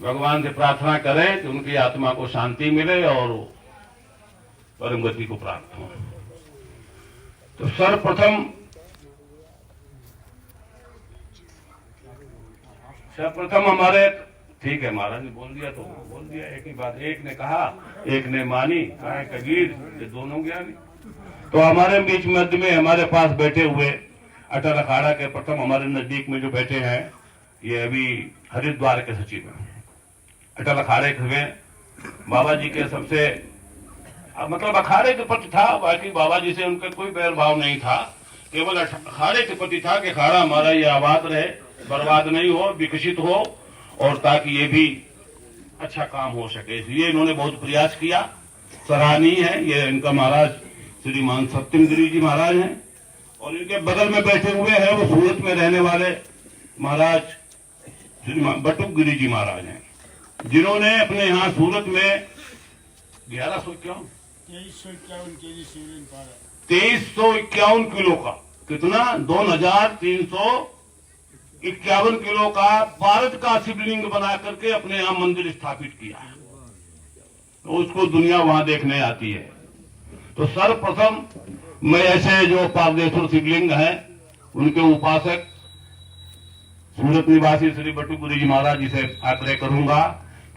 भगवान से प्रार्थना करें कि उनकी आत्मा को शांति मिले और परम गति को प्राप्त हो। तो सर्वप्रथम हमारे, ठीक है महाराज ने बोल दिया तो बोल दिया, एक ही बात, एक ने कहा एक ने मानी, कहा कबीर ये दोनों ज्ञानी। तो हमारे बीच मध्य में हमारे पास बैठे हुए अटल अखाड़ा के प्रथम हमारे नजदीक में जो बैठे हैं, ये अभी हरिद्वार के सचिव हैं। अटल अखाड़े में बाबा जी के सबसे मतलब अखाड़े के प्रति था, बाकी बाबा जी से उनका कोई बैर भाव नहीं था, केवल अखाड़े के प्रति था कि अखाड़ा हमारा ये आबाद रहे, बर्बाद नहीं हो, विकसित हो, और ताकि ये भी अच्छा काम हो सके। इसलिए इन्होंने बहुत प्रयास किया, सराहनीय है। ये इनका महाराज श्रीमान सत्यम गिरी जी महाराज हैं, और इनके बगल में बैठे हुए हैं वो सूरत में रहने वाले महाराज श्रीमान बटुक गिरी जी महाराज हैं, जिन्होंने अपने यहाँ सूरत में 2351 किलो का, कितना 2351 किलो का भारत का शिवलिंग बना करके अपने यहाँ मंदिर स्थापित किया है। तो उसको दुनिया वहां देखने आती है। तो सर्वप्रथम मैं ऐसे जो पारदेश्वर शिवलिंग है उनके उपासक सूरत निवासी श्री बटुक गिरी जी महाराज जी से आग्रह करूंगा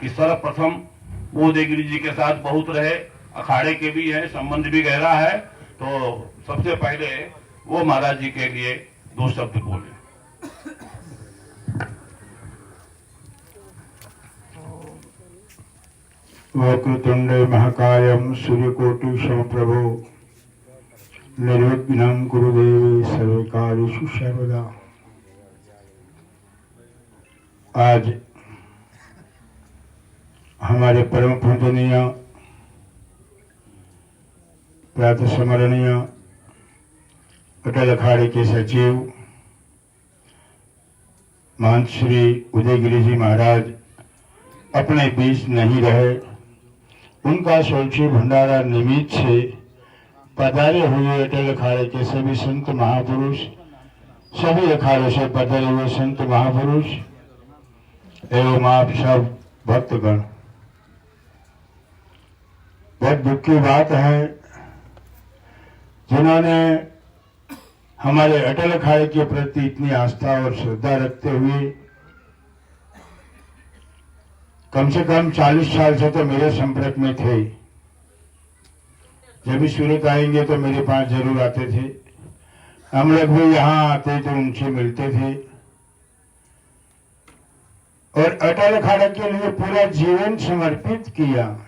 कि सर्वप्रथम वो गिरी जी के साथ बहुत रहे, अखाड़े के भी है, संबंध भी गहरा है। तो सबसे पहले वो महाराज जी के लिए 2 शब्द बोले। वक्रतुंडे महाकायम सूर्यकोटि समप्रभो निर्विघ्नं गुरुदेव सर्वकार्येषु सर्वदा। आज हमारे परम पूजनीय प्रातः स्मरणीय अटल अखाड़े के सचिव महंत श्री उदयगिरी जी महाराज अपने बीच नहीं रहे। उनका सोलची भंडारा निमित्त से पधारे हुए अटल अखाड़े के सभी संत महापुरुष, सभी अखाड़े से पधारे हुए संत महापुरुष एवं आप सब भक्तगण, बहुत दुख की बात है जिन्होंने हमारे अटल अखाड़े के प्रति इतनी आस्था और श्रद्धा रखते हुए कम से कम 40 साल से तो मेरे संपर्क में थे। जब भी सूरत आएंगे तो मेरे पास जरूर आते थे, हम लोग भी यहाँ आते तो उनसे मिलते थे, और अटल अखाड़ा के लिए पूरा जीवन समर्पित किया।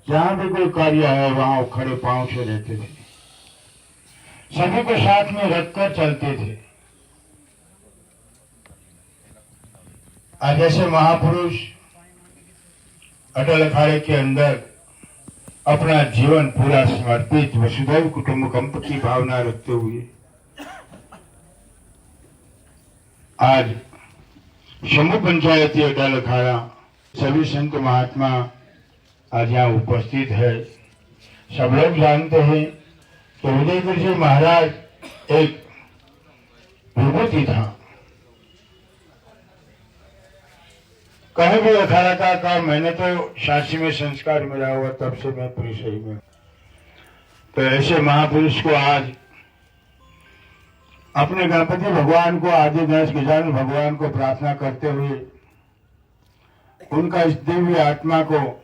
जहां भी कोई कार्य है वहां खड़े पांव से रहते थे, सभी को साथ में रखकर चलते थे। आज ऐसे महापुरुष अटल अखाड़े के अंदर अपना जीवन पूरा समर्पित वसुधैव कुटुंबकम की भावना रखते हुए आज शंभु पंचायती अटल अखाड़ा सभी संत महात्मा आज यहाँ उपस्थित है। सब लोग जानते हैं कि उदयगिरी जी महाराज एक विभूति था। कहीं भी अखाड़ा का काम, मैंने तो 86 में संस्कार मिला हुआ, तब से मैं पूरी सही में। तो ऐसे महापुरुष को आज अपने गणपति भगवान को, आदि गणेश गजानन भगवान को प्रार्थना करते हुए उनका इस दिव्य आत्मा को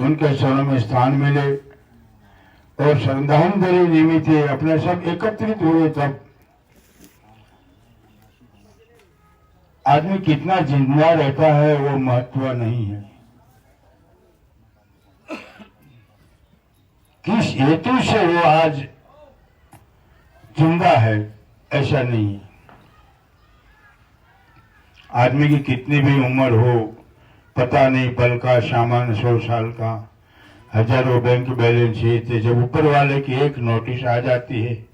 उनके चरणों में स्थान मिले, और श्रद्धांजलि निमित्त अपने सब एकत्रित हुए। तब आदमी कितना जिंदा रहता है वो महत्व नहीं है, किस हेतु से वो आज जिंदा है ऐसा नहीं है। आदमी की कितनी भी उम्र हो, पता नहीं, पल का सामान 100 साल का, हजारों बैंक बैलेंस है, तो जब ऊपर वाले की एक नोटिस आ जाती है,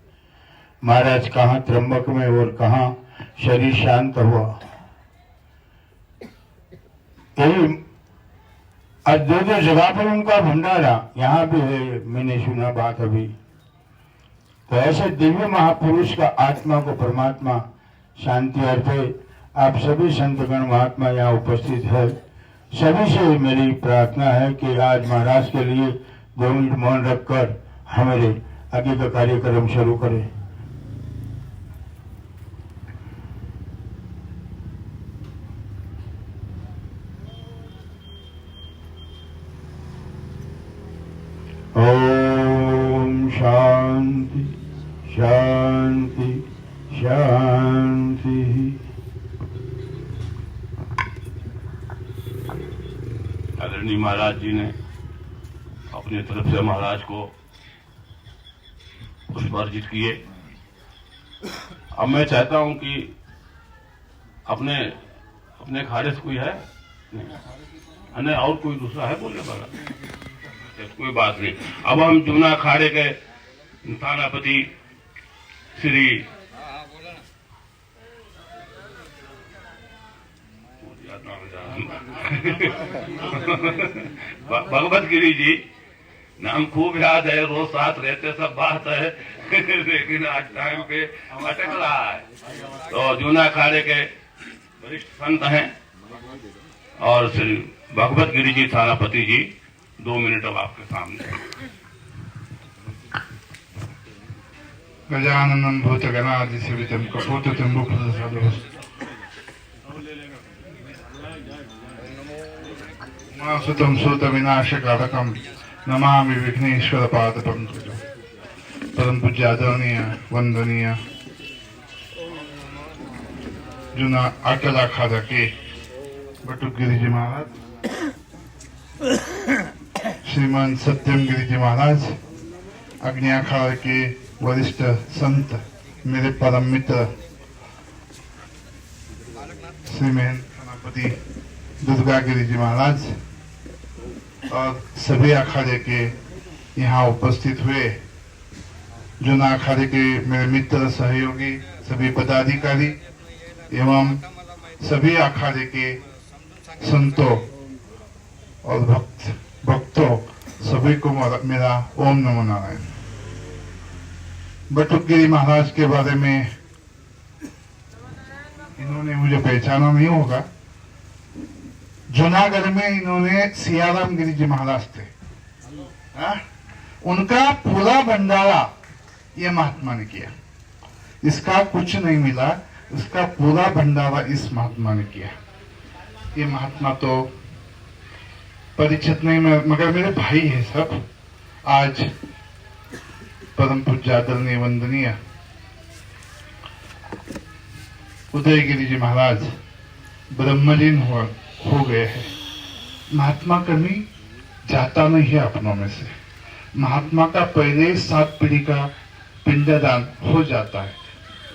महाराज कहाँ त्र्यंबक में और कहाँ शरीर शांत हुआ, यही आज 2 जगह पर उनका भंडारा यहाँ भी है, मैंने सुना बात अभी। तो ऐसे दिव्य महापुरुष का आत्मा को परमात्मा शांति अर्पे। आप सभी संतगण महात्मा यहाँ उपस्थित है, सभी से मेरी प्रार्थना है कि आज महाराज के लिए 2 मिनट मौन रखकर हमारे आगे का कार्यक्रम शुरू करें। ओम शांति शांति शांति। आदरणीय महाराज जी ने अपनी तरफ से महाराज को पुष्प अर्जित किए। अब मैं चाहता हूं कि अपने अपने खारे से कोई है नहीं, और कोई दूसरा है बोलने वाला? कोई बात नहीं। अब हम जूना अखाड़े के थानापति श्री भगवत गिरी जी, नाम खूब याद है, रोज साथ रहते सब बात है लेकिन आज टाइम पे अटक रहा है। तो जूना अखाड़े के वरिष्ठ संत हैं और श्री भगवत गिरी जी थानापति जी, 2 मिनट अब आपके सामने। गजाननं भूतगणाधिसेवितं कपोतजम्बूफलसारभक्षितं उमासुतं सूतविनाशकारकं नमामि विघ्नेश्वरपादपङ्कजं। परम पूज्य आदरणीय वंदनीय जूना अटल अखाड़ा के बटुक गिरी जी महाराज, श्रीमान सत्यम गिरी जी महाराज, अग्नि अखाड़ा के वरिष्ठ संत, मेरे परम मित्र श्रीमान थानापति दुर्गा गिरी जी महाराज और सभी अखाड़े के यहाँ उपस्थित हुए जूना अखाड़े के मेरे मित्र सहयोगी, सभी पदाधिकारी एवं सभी अखाड़े के संतों और भक्तों सभी को मेरा ओम नमो नारायण। बटुक गिरी महाराज के बारे में इन्होंने मुझे पहचाना नहीं होगा। जूनागढ़ में इन्होंने सियाराम गिरी जी महाराज थे, उनका पूरा भंडारा ये महात्मा ने किया। इसका कुछ नहीं मिला, इसका पूरा भंडारा इस महात्मा ने किया। ये महात्मा तो परिचित नहीं, मगर मेरे भाई है सब। आज परम पूज्य आदरणीय वंदनीय उदयगिरी जी महाराज ब्रह्मलीन हो गए हैं। महात्मा कभी जाता नहीं है अपनों में से। महात्मा का पहले 7 पीढ़ी का पिंडदान हो जाता है,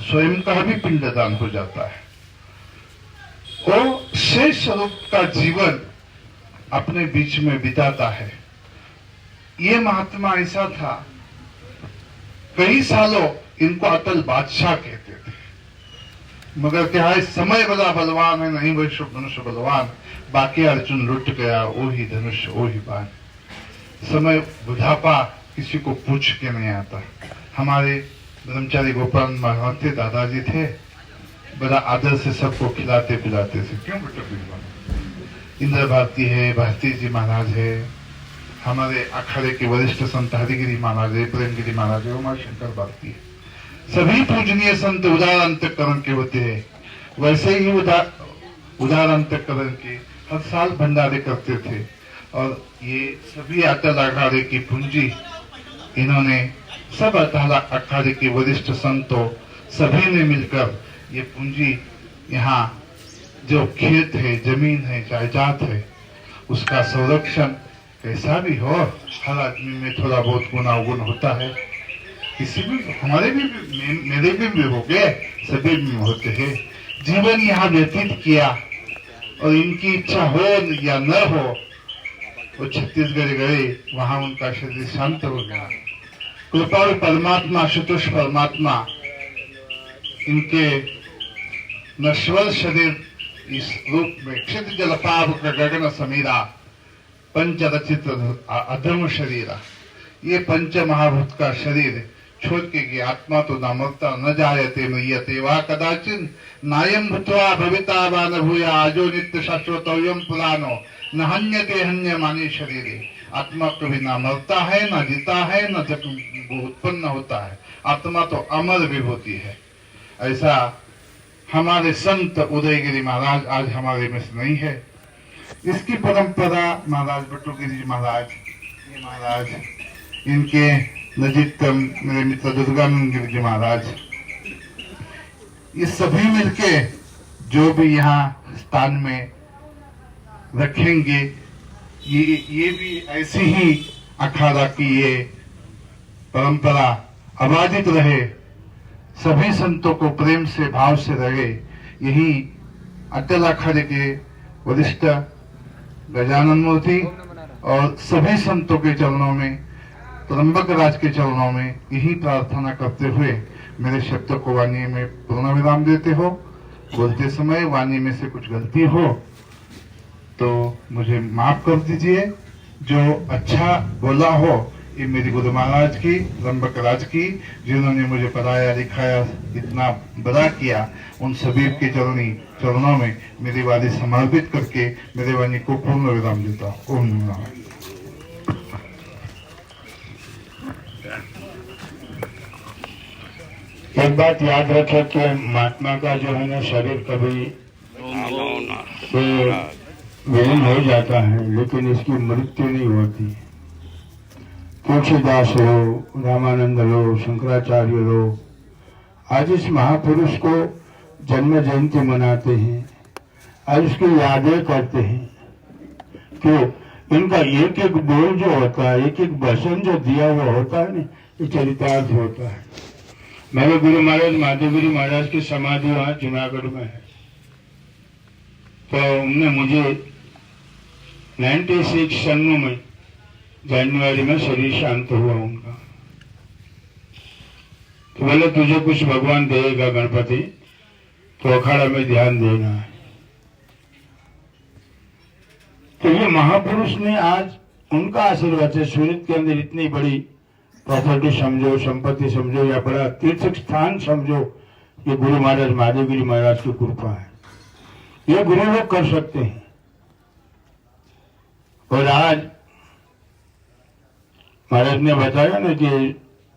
स्वयं का भी पिंडदान हो जाता है। वो शेष स्वरूप का जीवन अपने बीच में बिताता है। ये महात्मा ऐसा था, कई सालों इनको अटल बादशाह कहते थे, मगर क्या है, समय बड़ा बलवान है, नहीं वही धनुष बलवान। बाकी अर्जुन लुट गया, वो ही धनुष वो ही बाण। समय बुढ़ापा किसी को पूछ के नहीं आता। हमारे ब्रह्मचारी गोपाल महाराज दादाजी थे, बड़ा आदर से सबको खिलाते पिलाते थे। क्यों बेटा? इंद्र भारती है, भारती जी महाराज है, हमारे अखाड़े के वरिष्ठ संत हरिगिरी महाराज है, प्रेमगिरी महाराज है, उमा शंकर भारती है। सभी पूजनीय संत उदार अंतःकरण के होते हैं। वैसे ही उदार अंतःकरण के हर साल भंडारे करते थे। और ये सभी अटल अखाड़े की पूंजी इन्होंने, सब अटल अखाड़े के वरिष्ठ संतों सभी ने मिलकर ये पूंजी, यहाँ जो खेत है, जमीन है, जायदाद है, उसका संरक्षण कैसा भी हो, हर आदमी में थोड़ा बहुत गुण अवगुण होता है। किसी भी, हमारे भी, मेरे भी हो गए, सभी में होते हैं। जीवन यहाँ व्यतीत किया और इनकी इच्छा हो या न हो, वो छत्तीसगढ़ गए, वहां उनका शरीर शांत हो गया। कृपालु परमात्मा, आशुतोष परमात्मा इनके नश्वर शरीर इस रूप में क्षित जलपाव का गगन समीरा पंच रचित अधम शरीर, ये पंच महाभूत का शरीर छोड़ के गया। आत्मा तो न मरता न जायते मयते वा कदाचिन नायम भूत्वा भविता वा न भूया आजो नित्य शाश्वतोयम पुरानो न हन्यते हन्यमाने शरीरे। आत्मा कभी ना मरता है, ना जीता है, न जब वो उत्पन्न होता है। आत्मा तो अमर विभूति है। ऐसा हमारे संत उदयगिरी महाराज आज हमारे में से नहीं है। इसकी परंपरा महाराज बटुगिरी महाराज, ये महाराज, इनके नजीकतम मेरे मित्र दुर्गानंद गिरी जी महाराज, ये सभी मिलके जो भी यहाँ स्थान में रखेंगे, ये भी ऐसी ही अखाड़ा की ये परंपरा अबाधित रहे, सभी संतों को प्रेम से भाव से रहे। यही अटल अखाड़े के वरिष्ठ गजानन मूर्ति और सभी संतों के चरणों में, त्र्यंबक राज के चरणों में यही प्रार्थना करते हुए मेरे शब्द को वाणी में पूर्ण विराम देते हो। बोलते समय वाणी में से कुछ गलती हो तो मुझे माफ कर दीजिए। जो अच्छा बोला हो ये मेरी गुरु महाराज की, त्र्यंबक राज की, जिन्होंने मुझे पढ़ाया लिखाया, इतना बड़ा किया, उन सभी के चरणों में मेरी वाणी समर्पित करके मेरे वाणी को पूर्ण विराम देता हूँ। ओम नमः नारायण। एक बात याद रखे कि महात्मा का जो है ना शरीर कभी विलीन हो जाता है, लेकिन इसकी मृत्यु नहीं होती। तुलसीदास लो, रामानंद लो, शंकराचार्य लो, आज इस महापुरुष को जन्म जयंती मनाते हैं, आज उसकी यादें करते हैं। तो इनका एक एक बोल जो होता है, एक एक वचन जो दिया हुआ होता है ना, ये चरितार्थ होता है। मेरे गुरु महाराज माधवगिरी महाराज की समाधि वहां जूनागढ़ में है। तो उनने मुझे 96 सन में जनवरी में शरीर शांत हुआ उनका। तो बोले तुझे कुछ भगवान देगा गणपति, तो अखाड़ा में ध्यान देना है। तो ये महापुरुष ने आज उनका आशीर्वाद से सूरत के अंदर इतनी बड़ी प्रॉपर्टी समझो, संपत्ति समझो, या बड़ा तीर्थ स्थान समझो, ये गुरु महाराज माधवगिरी महाराज की कृपा है। ये गुरु लोग कर सकते हैं। और आज महाराज ने बताया ना कि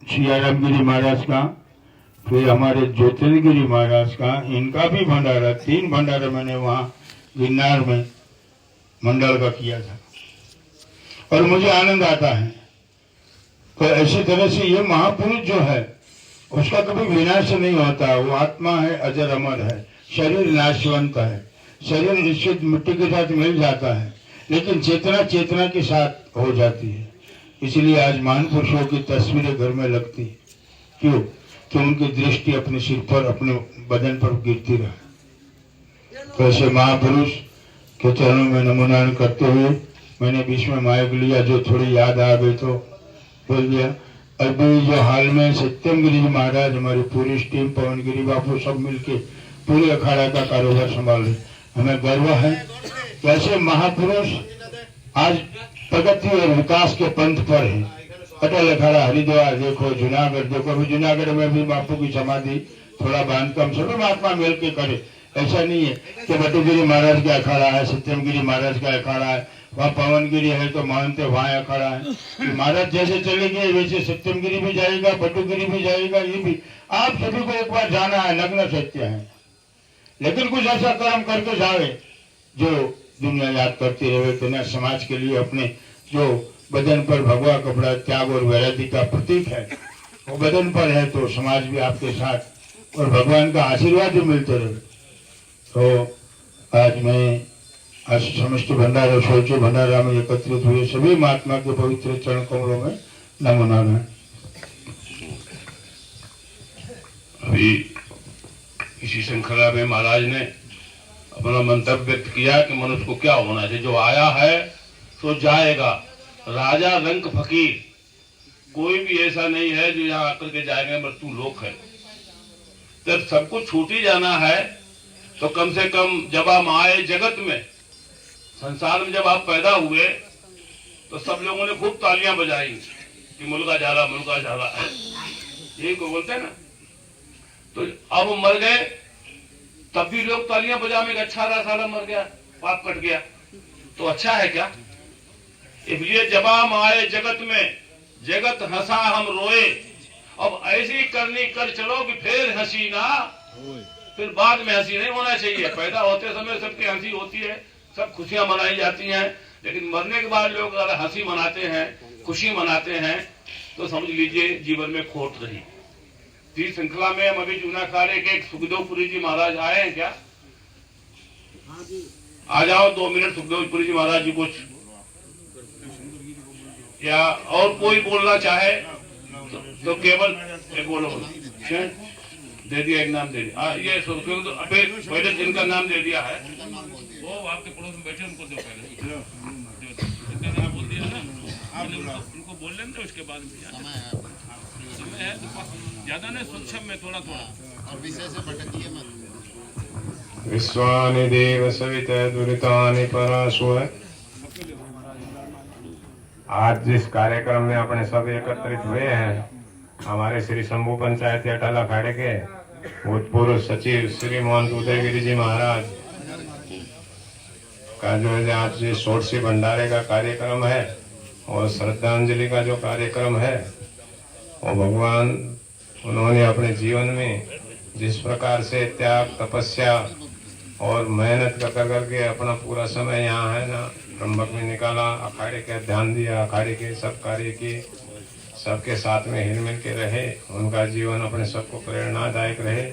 सियाराम गिरी महाराज का, फिर हमारे ज्योतिर्गिरी महाराज का, इनका भी भंडारा, 3 भंडारा मैंने वहां गिरनार में मंडल का किया था और मुझे आनंद आता है। तो ऐसी तरह से ये महापुरुष जो है उसका कभी विनाश नहीं होता। वो आत्मा है, अजर अमर है। शरीर नाशवंत है, शरीर निश्चित मिट्टी के साथ मिल जाता है, लेकिन चेतना चेतना के साथ हो जाती है। इसलिए आज महान पुरुषों की तस्वीरें घर में लगती है। क्यों? कि उनकी दृष्टि अपने सिर पर, अपने बदन पर गिरती रहे। तो ऐसे महापुरुष के चरणों में नमन करते हुए मैंने बीच में माइक लिया, जो थोड़ी याद आ गई तो बोल दिया। अभी जो हाल में सत्यम गिरी महाराज, हमारी पूरी टीम, पवन गिरी बापू, सब मिलके पूरे अखाड़ा का कारोबार संभाल रहे। हमें गर्व है कैसे महापुरुष आज प्रगति और विकास के पंथ पर है। अटल अखाड़ा हरिद्वार देखो, जूनागढ़ देखो। अभी जूनागढ़ में भी बापू की समाधि, थोड़ा बांधकाम सभी महात्मा मिल के करे। ऐसा नहीं है कि बटुगिरी महाराज का अखाड़ा है, सत्यम गिरी महाराज का अखाड़ा है, वहाँ पवन गिरी है तो महंत वहाँ अखाड़ा है। महाराज जैसे चले गए वैसे सत्यम गिरी भी जाएगा, बटुगिरी भी जाएगा। ये भी आप सभी को एक बार जाना है, नग्न सत्य है। लेकिन कुछ ऐसा कर्म करके जावे जो दुनिया याद करती रहे। दुनिया समाज के लिए अपने जो बदन पर भगवा कपड़ा, त्याग और वैराग्य का प्रतीक है, वो बदन पर है, तो समाज भी आपके साथ और भगवान का आशीर्वाद भी मिलते रहे। तो आज मैं आज समस्त भंडारा, सोचे भंडारा में एकत्रित हुए सभी महात्मा के पवित्र चरण कमलों में नमो नारायण। अभी इसी श्रृंखला में महाराज ने अपना मंतव्य व्यक्त किया कि मनुष्य को क्या होना चाहिए। जो आया है तो जाएगा। राजा रंक फकीर कोई भी ऐसा नहीं है जो यहाँ आकर के जाएगा, मृत्यु लोक है। जब सबको छूट ही जाना है तो कम से कम जब हम आए जगत में, संसार में जब आप पैदा हुए तो सब लोगों ने खूब तालियां बजाई कि मुल्का झाला मुल्का झाला। यही को बोलते हैं ना। तो अब मर गए तब भी लोग तालियां बजाने का 18 साल मर गया, पाप कट गया, तो अच्छा है क्या? इसलिए जब हम आए जगत में, जगत हंसा हम रोए, अब ऐसी करनी कर चलो कि फिर हंसी ना, फिर बाद में हंसी नहीं होना चाहिए। पैदा होते समय सबकी हंसी होती है, सब खुशियां मनाई जाती हैं, लेकिन मरने के बाद लोग अगर हंसी मनाते हैं, खुशी मनाते हैं, तो समझ लीजिए जीवन में खोट रही। इस श्रृंखला में हम अभी जूना अखाड़े के सुखदेवपुरी जी महाराज आए हैं क्या? आ जाओ 2 मिनट सुखदेवपुरी जी महाराज जी कुछ, या और कोई बोलना चाहे तो केवल एक बोलो, दे दिया, एक नाम दे दिया। ये अभी पहले जिनका नाम दे दिया है वो आपके पड़ोस में बैठे, उनको दो पहले, जिनका नाम बोल दिया ना उनको बोल लें, तो उसके बाद समय है ज्यादा नहीं, स्वच्छ में थोड़ा थोड़ा और विषय से भटकिए मत। विश्वानि देव सविता दुरितानि पराशु। आज जिस कार्यक्रम में अपने सब एकत्रित हुए हैं, हमारे श्री शंभू पंचायत अटल अखाड़े के भूतपूर्व सचिव श्री महंत उदयगिरी जी महाराज का जो है आज षोडशी भंडारे का कार्यक्रम है और श्रद्धांजलि का जो कार्यक्रम है, वो भगवान उन्होंने अपने जीवन में जिस प्रकार से त्याग, तपस्या और मेहनत कर करके अपना पूरा समय यहाँ है ना ब्रह्मक में निकाला, अखाड़े का ध्यान दिया, अखाड़े के सब कार्य किए, सबके साथ में हिल मिल के रहे, उनका जीवन अपने सबको प्रेरणादायक रहे।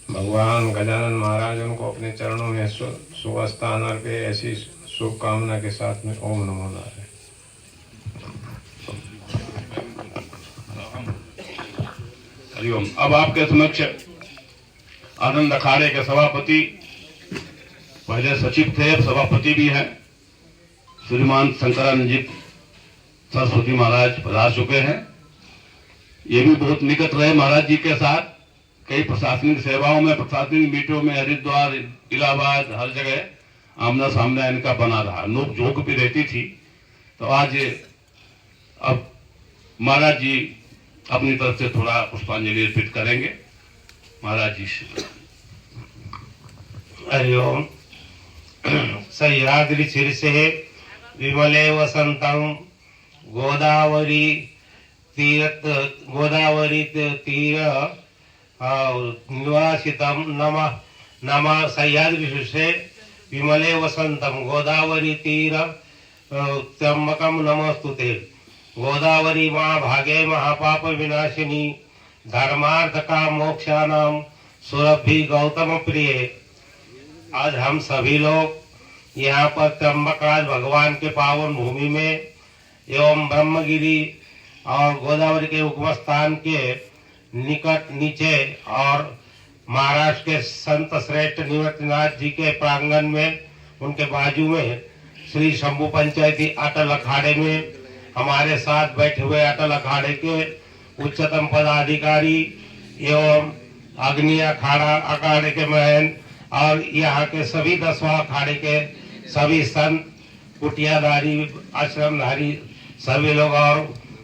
भगवान गजानन महाराज उनको अपने चरणों में सुवस्थान अर्पे, ऐसी शुभकामना के साथ में ओम नमो नारायण। हरिओम। अब आपके समक्ष आनंद अखाड़े के सभापति, पहले सचिव थे, अब सभापति भी हैं, श्रीमान शंकरानंद सरस्वती महाराज पधार चुके हैं। ये भी बहुत निकट रहे महाराज जी के साथ, कई प्रशासनिक सेवाओं में, प्रशासनिक मीटिंगों में, हरिद्वार, इलाहाबाद, हर जगह आमना सामना इनका बना रहा, नोक झोंक भी रहती थी। तो आज अब महाराज जी अपनी तरफ से थोड़ा पुष्पांजलि अर्पित करेंगे। महाराज जी से। हरिओम। सह्याद्रि शीर्षे विमले वसंतं गोदावरी तीर निवासितं नमः सह्याद्रि शीर्षे विमले वसंतं गोदावरी तीर त्र्यंबकं नमस्तुते। गोदावरी माँ भागे महापाप विनाशिनी धर्मार्थ का मोक्षानाम सुरभि गौतम प्रिय। आज हम सभी लोग यहाँ पर त्र्यंबकराज भगवान के पावन भूमि में एवं ब्रह्मगिरी और गोदावरी के उगम स्थान के निकट नीचे और महाराष्ट्र के संत श्रेष्ठ निवृत्तिनाथ जी के प्रांगण में, उनके बाजू में श्री शंभू पंचायती अटल अखाड़े में हमारे साथ बैठे हुए अटल अखाड़े के उच्चतम पदाधिकारी एवं अग्नि अखाड़े के महंत और यहाँ के सभी 10वां अखाड़े के सभी संत, कुटियाधारी, आश्रमधारी सभी लोग और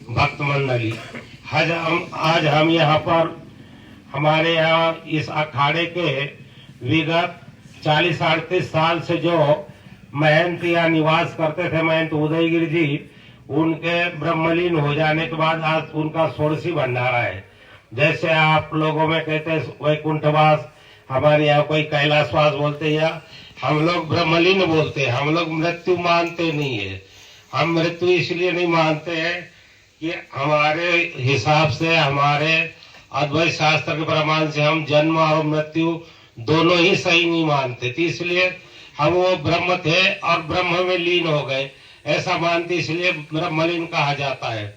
भक्त मंडली। आज हम यहाँ पर हमारे यहाँ इस अखाड़े के विगत 40-38 साल से जो महंत यहाँ निवास करते थे, महंत उदयगिरी जी, उनके ब्रह्मलीन हो जाने के बाद आज उनका षोडशी भंडारा है। जैसे आप लोगों में कहते हैं वैकुंठवास, हमारे यहाँ कोई कैलाशवास बोलते हैं, या हम लोग ब्रह्मलीन बोलते हैं। हम लोग मृत्यु मानते नहीं है। हम मृत्यु इसलिए नहीं मानते हैं कि हमारे हिसाब से, हमारे अद्वैत शास्त्र के प्रमाण से हम जन्म और मृत्यु दोनों ही सही नहीं मानते, तो इसलिए हम वो ब्रह्म थे और ब्रह्म में लीन हो गए ऐसा मानते, इसलिए ब्रह्मलीन कहा जाता है।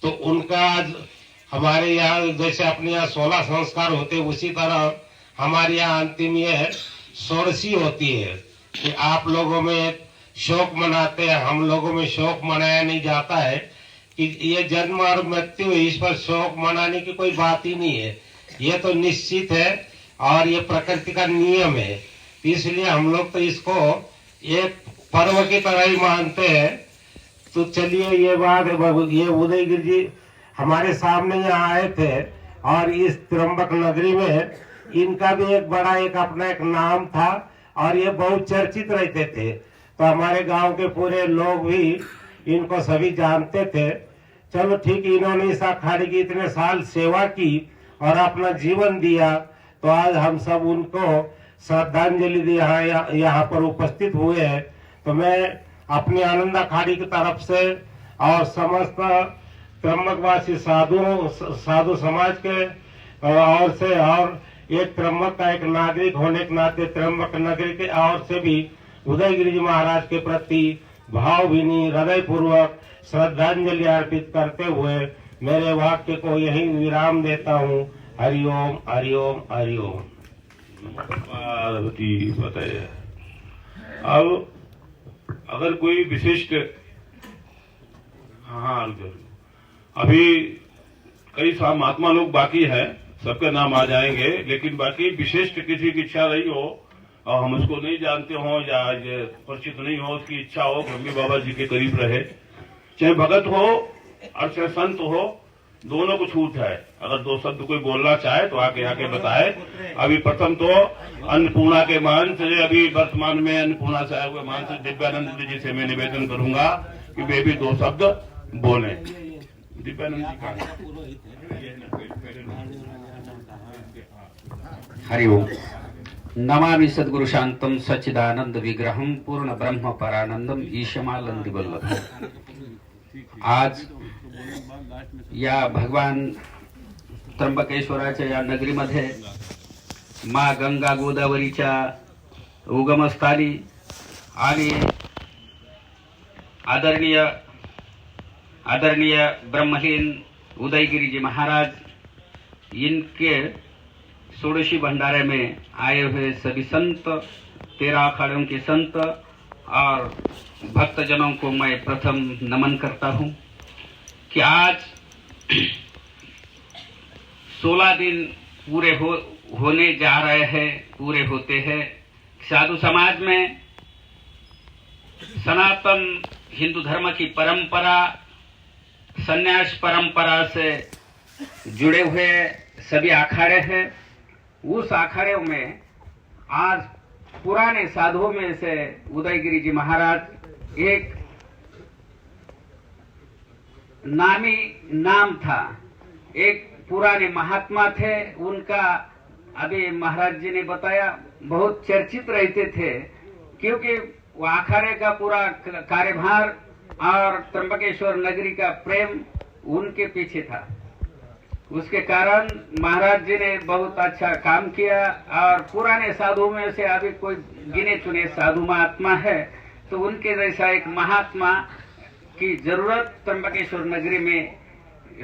तो उनका हमारे यहाँ जैसे अपने यहाँ 16 संस्कार होते, उसी तरह हमारे यहाँ अंतिम ये षोडशी होती है कि आप लोगों में शोक मनाते हैं, हम लोगों में शोक मनाया नहीं जाता है कि ये जन्म और मृत्यु, इस पर शोक मनाने की कोई बात ही नहीं है। ये तो निश्चित है और ये प्रकृति का नियम है, इसलिए हम लोग तो इसको एक पर्व की तरह ही मानते हैं। तो चलिए ये बात, ये उदयगिरी जी हमारे सामने यहाँ आए थे और इस त्र्यंबक नगरी में इनका भी एक बड़ा एक अपना एक नाम था और ये बहुत चर्चित रहते थे। तो हमारे गांव के पूरे लोग भी इनको सभी जानते थे। चलो ठीक, इन्होंने इस अखाड़े की इतने साल सेवा की और अपना जीवन दिया, तो आज हम सब उनको श्रद्धांजलि यहाँ पर उपस्थित हुए हैं। तो मैं अपनी आनंद अखाड़ी की तरफ से और समस्त त्र्यंबकवासी साधु समाज के ओर से और एक त्र्यंबक का एक नागरिक होने के नाते त्र्यंबक नगरी के ओर से भी उदयगिरी जी महाराज के प्रति भावभीनी हृदय पूर्वक श्रद्धांजलि अर्पित करते हुए मेरे वाक्य को यही विराम देता हूँ। हरिओम हरिओम हरिओम। पार्वती बताइए। अब अगर कोई विशिष्ट, हाँ अभी कई महात्मा लोग बाकी हैं, सबके नाम आ जाएंगे, लेकिन बाकी विशिष्ट किसी की इच्छा रही हो और हम उसको नहीं जानते हो या परिचित नहीं हो, उसकी इच्छा हो कि अम्मी बाबा जी के करीब रहे, चाहे भगत हो और चाहे संत हो, दोनों को छूट है। अगर दो शब्द कोई बोलना चाहे तो आके बताए। अभी प्रथम तो अन्नपूर्णा के महंत, अभी वर्तमान में अन्नपूर्णा से आए हुए महंत दिव्यानंद जी से मैं निवेदन करूंगा कि वे भी दो शब्द बोले। दिव्यानंद जी का हरि ओम। नमामि सद्गुरु शांतम सच्चिदानंद विग्रहम पूर्ण ब्रह्म परानंदम ईशमानंद वल्लभ। आज या भगवान त्र्यंबकेश्वराच्या या नगरीमध्ये माँ गंगा गोदावरीच्या उगमस्थानी आणि आदरणीय ब्रह्मलीन उदयगिरी जी महाराज इनके षोडशी भंडारे में आए हुए सभी संत, 13 अखाड़ों के संत और भक्तजनों को मैं प्रथम नमन करता हूं कि आज 16 दिन पूरे होने जा रहे हैं, पूरे होते हैं। साधु समाज में सनातन हिंदू धर्म की परंपरा, संन्यास परंपरा से जुड़े हुए सभी अखाड़े हैं। उस अखाड़े में आज पुराने साधुओं में से उदयगिरी जी महाराज एक नाम था, एक पुराने महात्मा थे। उनका अभी महाराज जी ने बताया बहुत चर्चित रहते थे, क्योंकि वो अखाड़े का पूरा कार्यभार और त्र्यंबकेश्वर नगरी का प्रेम उनके पीछे था। उसके कारण महाराज जी ने बहुत अच्छा काम किया और पुराने साधुओं में से अभी कोई गिने चुने साधु महात्मा है, तो उनके जैसा एक महात्मा की जरूरत त्र्यंबकेश्वर नगरी में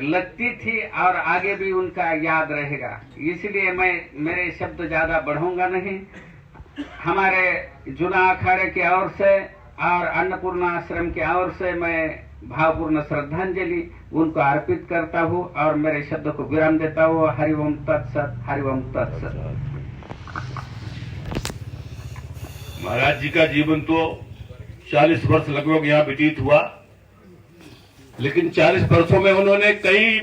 लगती थी और आगे भी उनका याद रहेगा। इसलिए मैं मेरे शब्द ज्यादा बढ़ाऊंगा नहीं। हमारे जुना अखाड़े की ओर से और अन्नपूर्णा आश्रम की ओर से मैं भावपूर्ण श्रद्धांजलि उनको अर्पित करता हूँ और मेरे शब्द को विराम देता हूँ। हरिओम तत्सत, हरिओम तत्सत। महाराज जी का जीवन तो 40 वर्ष लगभग यहाँ व्यतीत हुआ, लेकिन 40 वर्षों में उन्होंने कई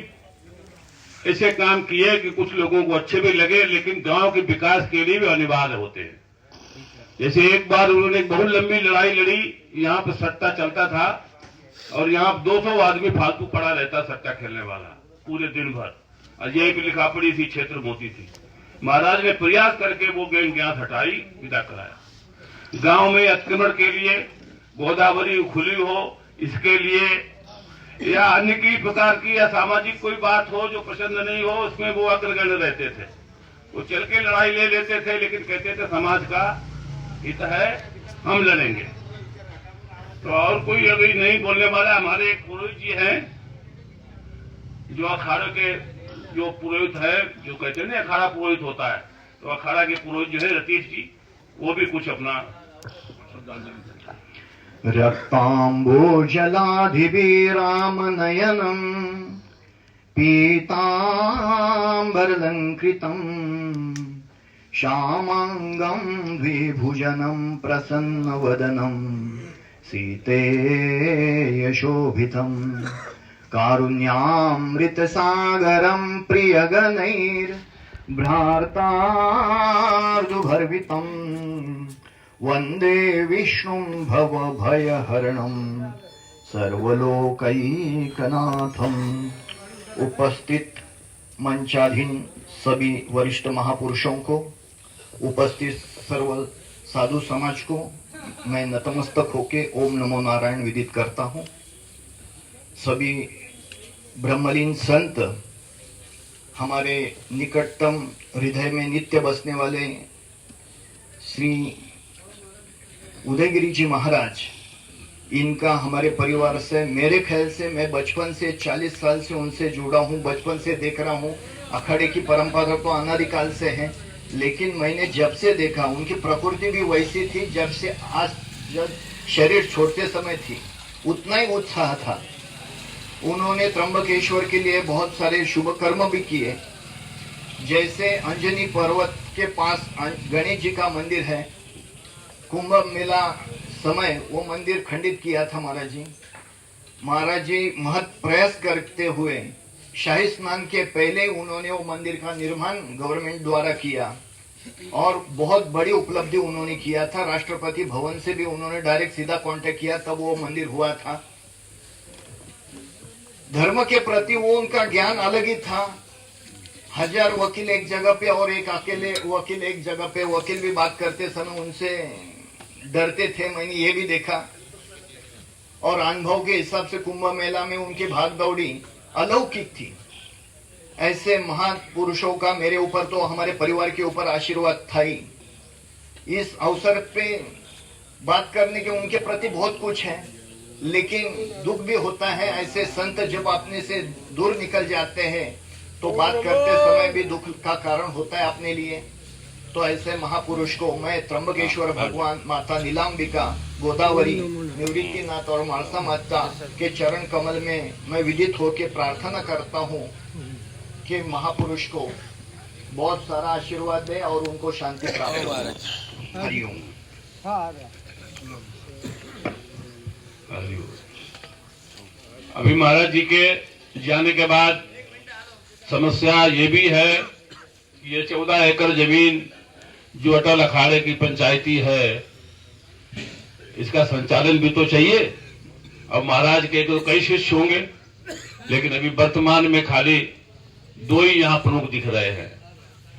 ऐसे काम किए कि कुछ लोगों को अच्छे भी लगे, लेकिन गांव के विकास के लिए भी अनिवार्य होते हैं। जैसे एक बार उन्होंने एक बहुत लंबी लड़ाई लड़ी, यहाँ पे सट्टा चलता था और यहाँ 200 आदमी फालतू पड़ा रहता सट्टा खेलने वाला पूरे दिन भर, और यही भी लिखा पड़ी थी, क्षेत्र मोती थी। महाराज ने प्रयास करके वो गैंग यहाँ हटाई, विदा कराया। गांव में अतिक्रमण के लिए गोदावरी खुली हो, इसके लिए या अन्य की प्रकार की या सामाजिक कोई बात हो जो पसंद नहीं हो, उसमें वो अग्रगण्य रहते थे। वो चल के लड़ाई ले लेते थे, लेकिन कहते थे समाज का हित है, हम लड़ेंगे। तो और कोई अभी नहीं बोलने वाला। हमारे एक पुरोहित जी हैं जो अखाड़ा के जो पुरोहित है, जो कहते हैं ना अखाड़ा पुरोहित होता है, तो अखाड़ा के पुरोहित जो है रतीश जी, वो भी कुछ अपना रक्ताम्बोजलाधिभिरामनयनम् पीताम्बरलङ्कृतम् श्यामाङ्गम् द्विभुजनम् प्रसन्नवदनम् सीतेयशोभितम् कारुण्यामृतसागरं प्रियगणैर्भ्रार्तार्दुभर्वितं वन्दे विष्णुं भवभयहरणं सर्वलोकैकनाथम्। उपस्थित मंचाधीन सभी वरिष्ठ महापुरुषों को, उपस्थित सर्व साधु समाज को मैं नतमस्तक होके ओम नमो नारायण विदित करता हूँ। सभी ब्रह्मलीन संत, हमारे निकटतम हृदय में नित्य बसने वाले श्री उदयगिरी जी महाराज, इनका हमारे परिवार से, मेरे ख्याल से मैं बचपन से 40 साल से उनसे जुड़ा हूँ, बचपन से देख रहा हूँ। अखाड़े की परंपरा तो अनादिकाल से है, लेकिन मैंने जब से देखा उनकी प्रकृति भी वैसी थी जब से आज, जब शरीर छोड़ते समय थी उतना ही उत्साह था। उन्होंने त्र्यंबकेश्वर के लिए बहुत सारे शुभ कर्म भी किए। जैसे अंजनी पर्वत के पास गणेश जी का मंदिर है, कुंभ मेला समय वो मंदिर खंडित किया था महाराज जी। महाराज जी महत प्रयास करते हुए शाही स्नान के पहले उन्होंने वो मंदिर का निर्माण गवर्नमेंट द्वारा किया और बहुत बड़ी उपलब्धि उन्होंने किया था। राष्ट्रपति भवन से भी उन्होंने डायरेक्ट सीधा कांटेक्ट किया, तब वो मंदिर हुआ था। धर्म के प्रति वो उनका ज्ञान अलग ही था। 1000 वकील एक जगह पे और एक अकेले वकील एक जगह पे, वकील भी बात करते समय उनसे डरते थे, मैंने ये भी देखा। और अनुभव के हिसाब से कुंभ मेला में उनकी भाग दौड़ी अलौकिक थी। ऐसे महान पुरुषों का मेरे ऊपर तो हमारे परिवार के ऊपर आशीर्वाद था ही। इस अवसर पे बात करने के उनके प्रति बहुत कुछ है, लेकिन दुख भी होता है। ऐसे संत जब अपने से दूर निकल जाते हैं तो बात करते समय भी दुख का कारण होता है अपने लिए। तो ऐसे महापुरुष को मैं त्र्यंबकेश्वर भगवान, माता नीलांबिका, गोदावरी, निवृत्तिनाथ और मानसा माता के चरण कमल में मैं विदित होकर प्रार्थना करता हूँ कि महापुरुष को बहुत सारा आशीर्वाद दे और उनको शांति प्राप्त हो। हरिओम। अभी महाराज जी के जाने के बाद समस्या ये भी है कि ये 14 एकड़ जमीन जो अटल अखाड़े की पंचायती है, इसका संचालन भी तो चाहिए। अब महाराज के तो कई शिष्य होंगे, लेकिन अभी वर्तमान में खाली 2 ही यहाँ प्रमुख दिख रहे हैं।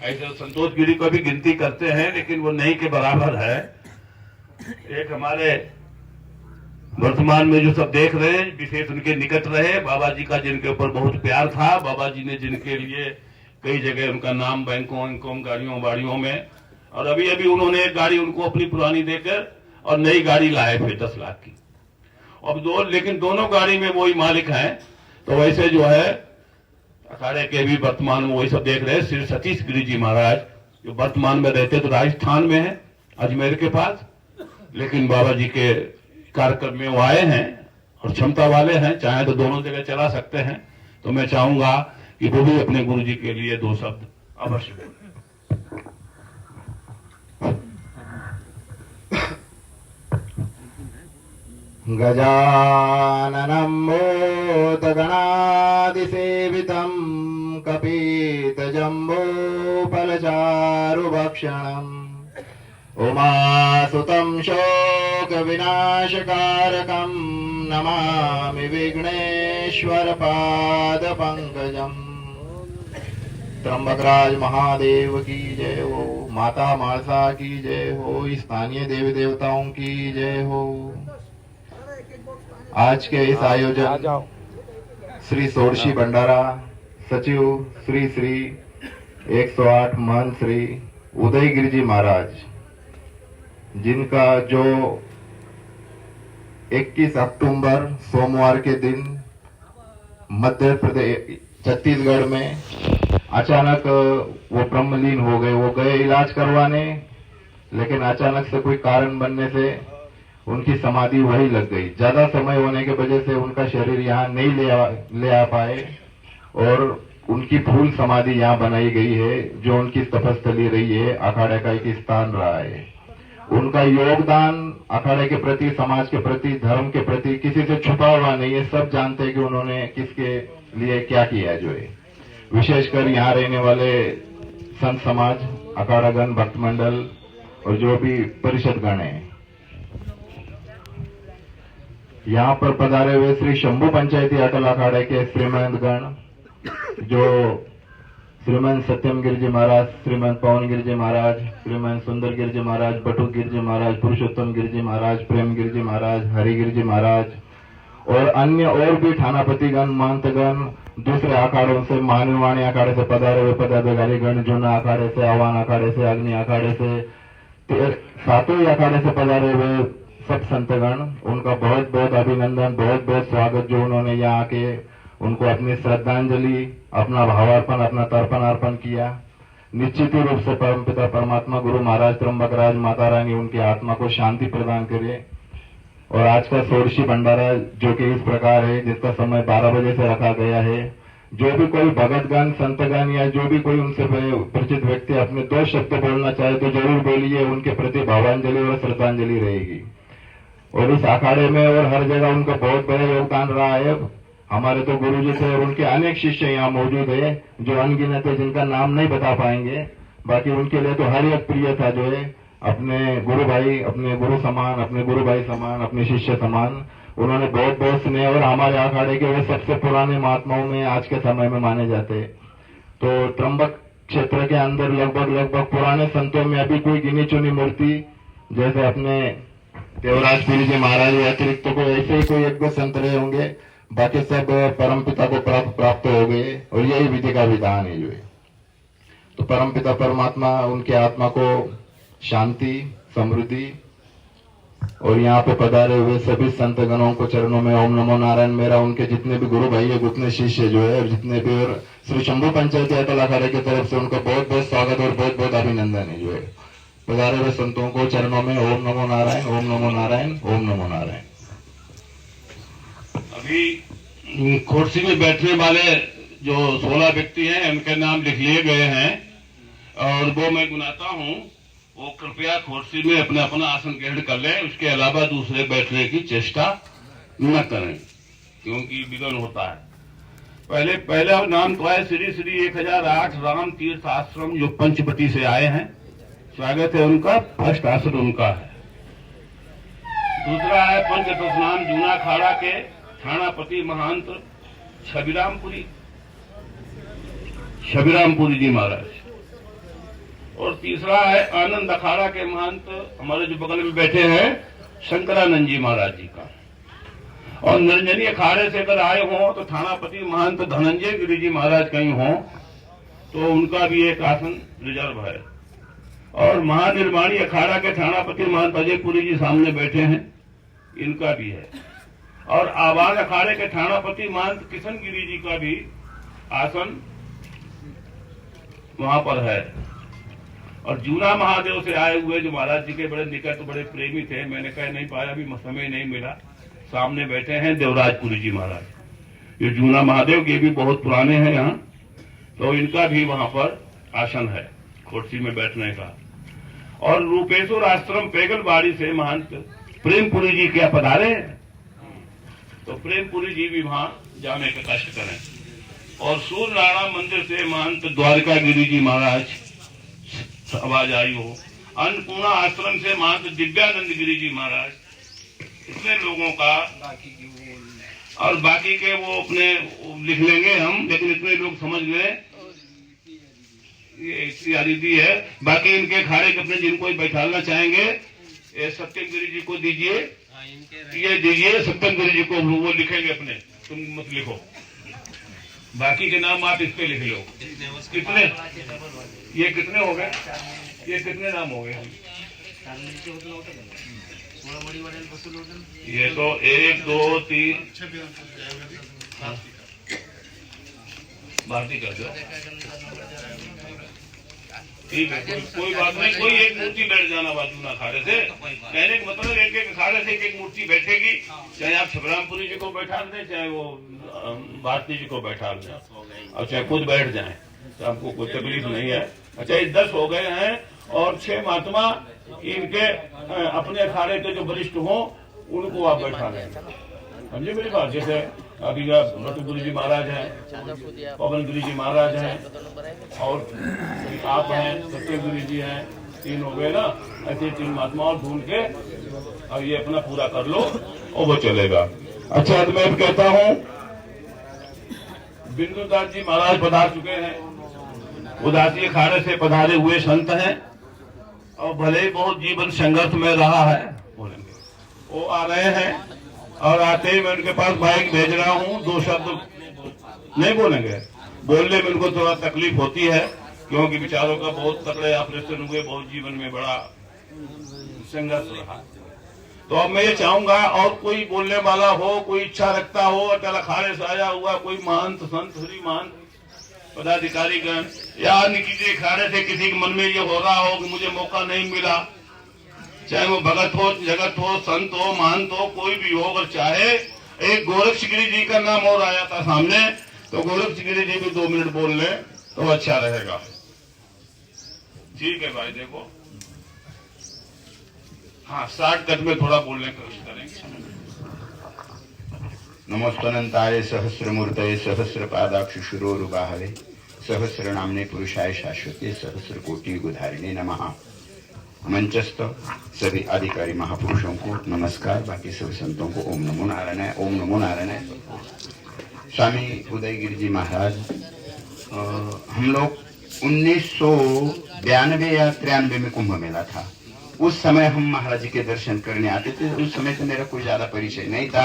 ऐसे संतोष गिरी को भी गिनती करते हैं, लेकिन वो नहीं के बराबर है। एक हमारे वर्तमान में जो सब देख रहे हैं, विशेष उनके निकट रहे, बाबा जी का जिनके ऊपर बहुत प्यार था, बाबा जी ने जिनके लिए कई जगह उनका नाम बैंकों गाड़ियों बाड़ियों में, और अभी अभी उन्होंने एक गाड़ी उनको अपनी पुरानी देकर और नई गाड़ी लाए फिर 10 लाख की। अब लेकिन दोनों गाड़ी में वही मालिक हैं। तो वैसे जो है अखाड़े के भी वर्तमान में वही सब देख रहे हैं। श्री सतीश गिरी जी महाराज जो वर्तमान में रहते तो राजस्थान में है, अजमेर के पास, लेकिन बाबा जी के कार्यक्रम में वो आए हैं और क्षमता वाले हैं, चाहे तो दोनों जगह चला सकते हैं। तो मैं चाहूंगा कि वो भी अपने गुरु जी के लिए 2 शब्द अवश्य बोलें। गजाननं भूतगणादिसेवितं कपितजम्बूफलचारुभक्षणम् उमासुतं शोकविनाशकारकं नमामि विघ्नेश्वरपादपङ्कजम्। त्र्यंबकराज महादेव की जय हो, माता मानसा की जय हो, स्थानीय देवी देवताओं की जय हो। आज के इस आयोजन श्री सोरशी भंडारा सचिव श्री 108 महंत श्री उदयगिरी जी महाराज, जिनका जो 21 अक्टूबर सोमवार के दिन मध्य प्रदेश छत्तीसगढ़ में अचानक वो ब्रह्मलीन हो गए। वो गए इलाज करवाने, लेकिन अचानक से कोई कारण बनने से उनकी समाधि वही लग गई। ज्यादा समय होने की वजह से उनका शरीर यहाँ नहीं ले आ पाए और उनकी फूल समाधि यहाँ बनाई गई है, जो उनकी तपस्थली रही है, अखाड़े का एक स्थान रहा है। उनका योगदान अखाड़े के प्रति, समाज के प्रति, धर्म के प्रति किसी से छुपा हुआ नहीं है। सब जानते हैं कि उन्होंने किसके लिए क्या किया है। जो है विशेषकर यहाँ रहने वाले संत समाज, अखाड़ागण, भक्त मंडल और जो भी परिषद गण है। यहाँ पर पधारे हुए श्री शंभू पंचायती अटल अखाड़े के श्रीमंत गण, जो श्रीमंत सत्यम गिर जी महाराज, श्रीमंत पवन गिर जी महाराज, श्रीमंत सुंदर गिर जी महाराज, बटुक गिर जी महाराज, पुरुषोत्तम गिर जी महाराज, प्रेम गिर जी महाराज, हरि गिर जी महाराज और अन्य और भी थानापतिगण, महंतगण, दूसरे अखाड़ों से, महानिर्वाणी अखाड़े से पधारे हुए पदाधिकारी गण, जूना अखाड़े से, आवान अखाड़े से, अग्नि अखाड़े से, सातों ही अखाड़े से पधारे हुए सब संतगण, उनका बहुत बहुत अभिनंदन, बहुत बहुत स्वागत। जो उन्होंने यहाँ आके उनको अपनी श्रद्धांजलि, अपना भावार्पण, अपना तर्पण अर्पण किया। निश्चित ही रूप से परमपिता परमात्मा गुरु महाराज त्र्यंबकराज, माता रानी उनकी आत्मा को शांति प्रदान करे। और आज का षोडशी भंडारा जो कि इस प्रकार है, जिसका समय 12 बजे से रखा गया है, जो भी कोई भगतगण, संतगण या जो भी कोई उनसे परिचित व्यक्ति अपने 2 शब्द बोलना चाहे तो जरूर बोलिए। उनके प्रति भावांजलि और श्रद्धांजलि रहेगी। और इस अखाड़े में और हर जगह उनका बहुत बड़ा योगदान रहा है। हमारे तो गुरु जी थे और उनके अनेक शिष्य यहाँ मौजूद है जो अनगिनत है, जिनका नाम नहीं बता पाएंगे। बाकी उनके लिए तो हर एक प्रिय था, जो है अपने गुरु भाई, अपने गुरु समान, अपने गुरु भाई समान, अपने शिष्य समान। उन्होंने बहुत बहुत स्नेह और हमारे अखाड़े के वे सबसे पुराने महात्माओं में आज के समय में माने जाते। तो त्र्यंबक क्षेत्र के अंदर लगभग पुराने संतों में अभी कोई गिनी चुनी मूर्ति, जैसे अपने देवराजपुरी जी महाराज अतिरिक्त तो कोई ऐसे ही कोई 1-2 संत रहे होंगे, बाकी सब परमपिता को प्राप्त हो गए। और यही विधि का विधान है। जो है तो परमपिता परमात्मा उनके आत्मा को शांति, समृद्धि और यहाँ पे पधारे हुए सभी संत गणों को चरणों में ओम नमो नारायण। मेरा उनके जितने भी गुरु भाई है, उतने शिष्य जो है, और जितने भी और श्री शंभू पंचायती अटल अखाड़े की तरफ से उनका बहुत बहुत स्वागत और बहुत बहुत अभिनंदन है। जो है पधारे हुए संतों को चरणों में ओम नमो नारायण, ओम नमो नारायण, ओम नमो नारायण। अभी कुर्सी में बैठने वाले जो 16 व्यक्ति हैं, उनके नाम लिख लिए गए हैं और वो मैं गुनाता हूँ। वो कृपया कुर्सी में अपना अपना आसन ग्रहण कर लें। उसके अलावा दूसरे बैठने की चेष्टा न करें, क्योंकि विघ्न होता है। पहला नाम तो है श्री श्री 1008 राम तीर्थ आश्रम, जो पंचवटी से आए हैं। स्वागत है उनका, फर्स्ट आसन उनका है। दूसरा है पंचतस्नाम जूना अखाड़ा के थानापति महंत छबिरामपुरी जी महाराज। और तीसरा है आनंद अखाड़ा के महंत, हमारे जो बगल में बैठे हैं, शंकरानंद जी महाराज जी का। और निरंजनी अखाड़े से अगर आए हों तो थानापति महंत धनंजय गिरी जी महाराज कहीं हों तो उनका भी एक आसन रिजर्व है। और महानिर्वाणी अखाड़ा के थानापति महंत अजयपुरी जी सामने बैठे हैं, इनका भी है। और आवान अखाड़े के थानापति महंत किशन गिरी जी का भी आसन वहां पर है। और जूना महादेव से आए हुए जो महाराज जी के बड़े निकट बड़े प्रेमी थे, मैंने कह नहीं पाया, अभी समय नहीं मिला, सामने बैठे हैं देवराजपुरी जी महाराज। ये जूना महादेव के भी बहुत पुराने हैं यहाँ, तो इनका भी वहां पर आसन है कुर्सी में बैठने का। और रूपेश्वर आश्रम पेगलबाड़ी से महंत प्रेमपुरी जी क्या पधारे हैं, तो प्रेमपुरी जी भी वहां जाने का कष्ट करें। और सूर्यनारायण मंदिर से महंत द्वारका गिरी जी महाराज आवाज आई हो। अन्नपूर्णा आश्रम से महंत दिव्यानंद गिरी जी महाराज। इतने लोगों का, और बाकी के वो अपने लिख लेंगे हम, लेकिन इतने लोग समझ लें ये दीदी है। बाकी इनके खाड़े के अपने जिनको बैठाना चाहेंगे, सत्यम गिरी जी को दीजिए, ये दीजिए सत्यम गिरी जी को, वो लिखेंगे अपने, तुम मत लिखो। बाकी के नाम आप इस पे लिख लो। कितने ये कितने हो गए, ये कितने नाम हो गए? ये तो 1 2 3 भारती कर दो, ठीक है, कोई बात नहीं। कोई एक मूर्ति बैठ जाना बाजू ना अखाड़े से, कहने का मतलब एक एक अखाड़े से एक मूर्ति बैठेगी। चाहे आप छबरामपुरी जी को बैठा दें, चाहे वो भारती जी को बैठा दें, और चाहे खुद बैठ जाएं, तो आपको कोई तकलीफ नहीं है। अच्छा, 10 हो गए हैं और 6 महात्मा इनके अपने अखाड़े के जो वरिष्ठ हों उनको आप बैठा लें, समझे मेरी बात। जैसे अभी बटू गुरु जी महाराज हैं, पवन गुरु जी महाराज हैं, और आप हैं, सत्य गुरु जी हैं, 3 हो गए ना। ऐसे 3 महात्माओं ढूंढ के और ये अपना पूरा कर लो और वो चलेगा। अच्छा, तो मैं कहता हूँ बिंदुदास जी महाराज पधार चुके हैं, उदासी अखाड़े से पधारे हुए संत हैं, और भले ही बहुत जीवन संघर्ष में रहा है, बोलेंगे वो आ रहे हैं। और आते ही मैं उनके पास बाइक भेज रहा हूँ, 2 शब्द नहीं बोलेंगे, बोलने में उनको थोड़ा तकलीफ होती है, क्योंकि बेचारों का बहुत तगड़े ऑपरेशन हुए, बहुत जीवन में बड़ा संघर्ष रहा। तो अब मैं ये चाहूंगा, और कोई बोलने वाला हो, कोई इच्छा रखता हो, अटल अखाड़े से आया हुआ कोई महंत संत श्री महंत पदाधिकारी गण, या किसी अखाड़े से किसी के मन में ये हो रहा हो कि मुझे मौका नहीं मिला, चाहे वो भगत हो, जगत हो, संत हो, महंत हो, कोई भी हो, अगर चाहे, एक गोरक्षगिरी जी का नाम और आया था सामने, तो गोरक्षगिरी जी भी 2 मिनट बोल लें तो अच्छा रहेगा। ठीक है भाई, देखो हाँ, 60 कट में थोड़ा बोलने की कोशिश करेंगे। नमोस्तनंताय सहस्रमूर्तये सहस्रपादाक्ष शिरोरुबाहवे सहस्र नामने पुरुषाय शाश्वते सहस्र कोटि गुधारिणे नमः। मंचस्थ सभी अधिकारी महापुरुषों को नमस्कार, बाकी सभी संतों को ओम नमो नारायण, ओम नमो नारायण। स्वामी उदयगिरी जी महाराज, हम लोग 1992 या 93 में कुंभ मेला था, उस समय हम महाराज जी के दर्शन करने आते थे। उस समय तो मेरा कोई ज्यादा परिचय नहीं था,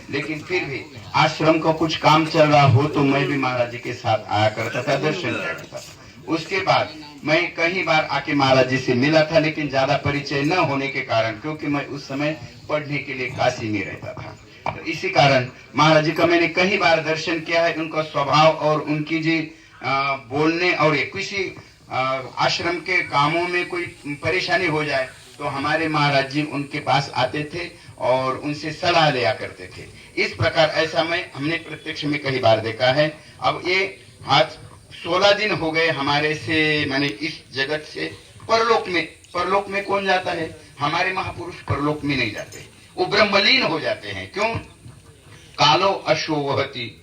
लेकिन फिर भी आश्रम का कुछ काम चल रहा हो तो मैं भी महाराज जी के साथ आया करता था, दर्शन किया करता था। उसके बाद मैं कई बार आके महाराज जी से मिला था, लेकिन ज्यादा परिचय न होने के कारण, क्योंकि मैं उस समय पढ़ने के लिए काशी में रहता था, तो इसी कारण महाराज जी का मैंने कई बार दर्शन किया है। उनका स्वभाव और उनकी जी बोलने, और किसी आश्रम के कामों में कोई परेशानी हो जाए तो हमारे महाराज जी उनके पास आते थे और उनसे सलाह लिया करते थे। इस प्रकार ऐसा हमने प्रत्यक्ष में कई बार देखा है। अब ये आज 16 दिन हो गए हमारे से, मैंने इस जगत से परलोक में कौन जाता है? हमारे महापुरुष परलोक में नहीं जाते, वो ब्रह्मलीन हो जाते हैं। क्यों? कालो अश्वो वहति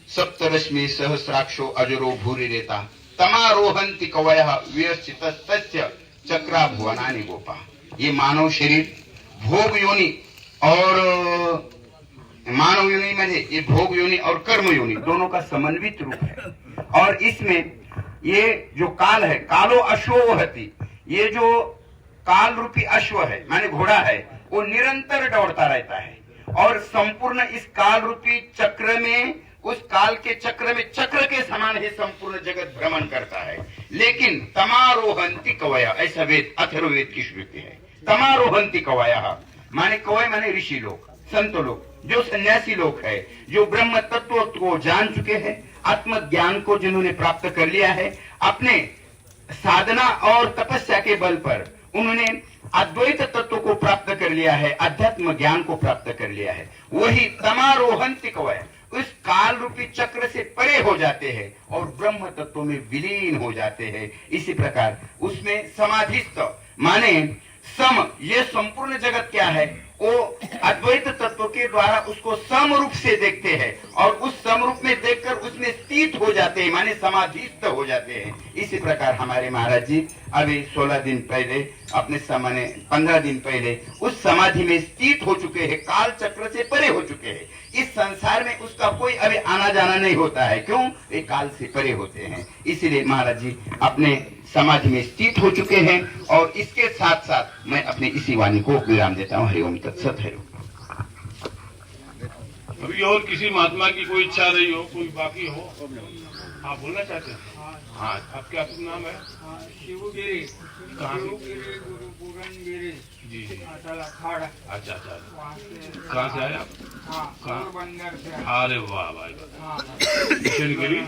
सप्तरश्मि सहस्राक्षो अजरो भूरि रेता तमारोहंति कवयः व्यस्चितस्तस्य चक्रा भुवनानि गोपा। ये मानव शरीर भोग योनि, और मानव योनि में ये भोग योनि और कर्म योनि दोनों का समन्वित रूप है। और इसमें ये जो काल है, कालो अश्वो वहति, ये जो काल रूपी अश्व है माने घोड़ा है, वो निरंतर दौड़ता रहता है, और संपूर्ण इस काल रूपी चक्र में, उस काल के चक्र में चक्र के समान ही संपूर्ण जगत भ्रमण करता है। लेकिन तमारोहंति कवया, ऐसा वेद अथर्ववेद की श्रुति है। तमारोहंति कवया माने कवय माने ऋषि लोग, संत लोग, जो सन्यासी लोग है, जो ब्रह्म तत्व को जान चुके हैं, आत्मज्ञान को जिन्होंने प्राप्त कर लिया है, अपने साधना और तपस्या के बल पर उन्होंने अद्वैत तत्व को प्राप्त कर लिया है, अध्यात्म ज्ञान को प्राप्त कर लिया है, वही तमारोहंति कवय उस काल रूपी चक्र से परे हो जाते हैं और ब्रह्म तत्व में विलीन हो जाते हैं। इसी प्रकार उसमें समाधिस्थ माने सम, ये संपूर्ण जगत क्या है? वो अद्वैत तत्व के द्वारा उसको सम रूप से देखते हैं, और उस सम रूप में देखकर उसमें स्थित हो जाते हैं, माने समाधिस्थ हो जाते हैं। इसी प्रकार हमारे महाराज जी अभी 16 दिन पहले, अपने माने 15 दिन पहले उस समाधि में स्थित हो चुके हैं, काल चक्र से परे हो चुके हैं। इस संसार में उसका कोई अभी आना जाना नहीं होता है। क्यों? वे काल से परे होते हैं। इसीलिए महाराज जी अपने समाधि में स्थित हो चुके हैं। और इसके साथ साथ मैं अपनी इसी वाणी को विराम देता हूँ। हरिओम तत्सत। हरिओम। अभी और किसी महात्मा की कोई इच्छा रही हो, कोई बाकी हो, आप बोलना चाहते हैं? हाँ, आपका नाम है? शिवगिरी। कहाँ से? गुरु पूरनगिरी जी जी। अटल अखाड़ा। अच्छा अच्छा, कहाँ से आए आप? हाँ, पोरबंदर से। अरे वाह भाई, हाँ, किशनगिरी। हाँ,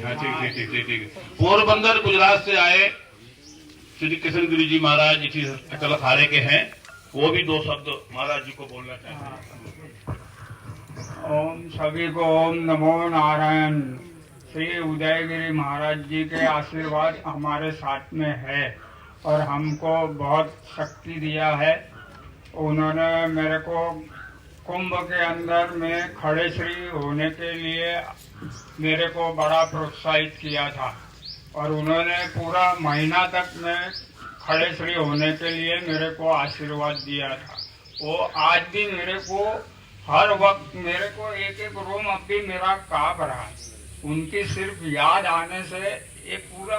हाँ, ठीक ठीक ठीक ठीक। पोरबंदर गुजरात से आए श्री किशनगिरी जी महाराज इसी अटल अखाड़े के हैं। वो भी 2 शब्द महाराज जी को बोलना चाहते हैं। ओम सभी को ओम नमो नारायण। श्री उदयगिरी महाराज जी के आशीर्वाद हमारे साथ में है। और हमको बहुत शक्ति दिया है। उन्होंने मेरे को कुंभ के अंदर में खड़े श्री होने के लिए मेरे को बड़ा प्रोत्साहित किया था और उन्होंने पूरा महीना तक में खड़े श्री होने के लिए मेरे को आशीर्वाद दिया था। वो आज भी मेरे को हर वक्त मेरे को एक एक रोम अब भी मेरा कांप रहा है। उनकी सिर्फ याद आने से ये पूरा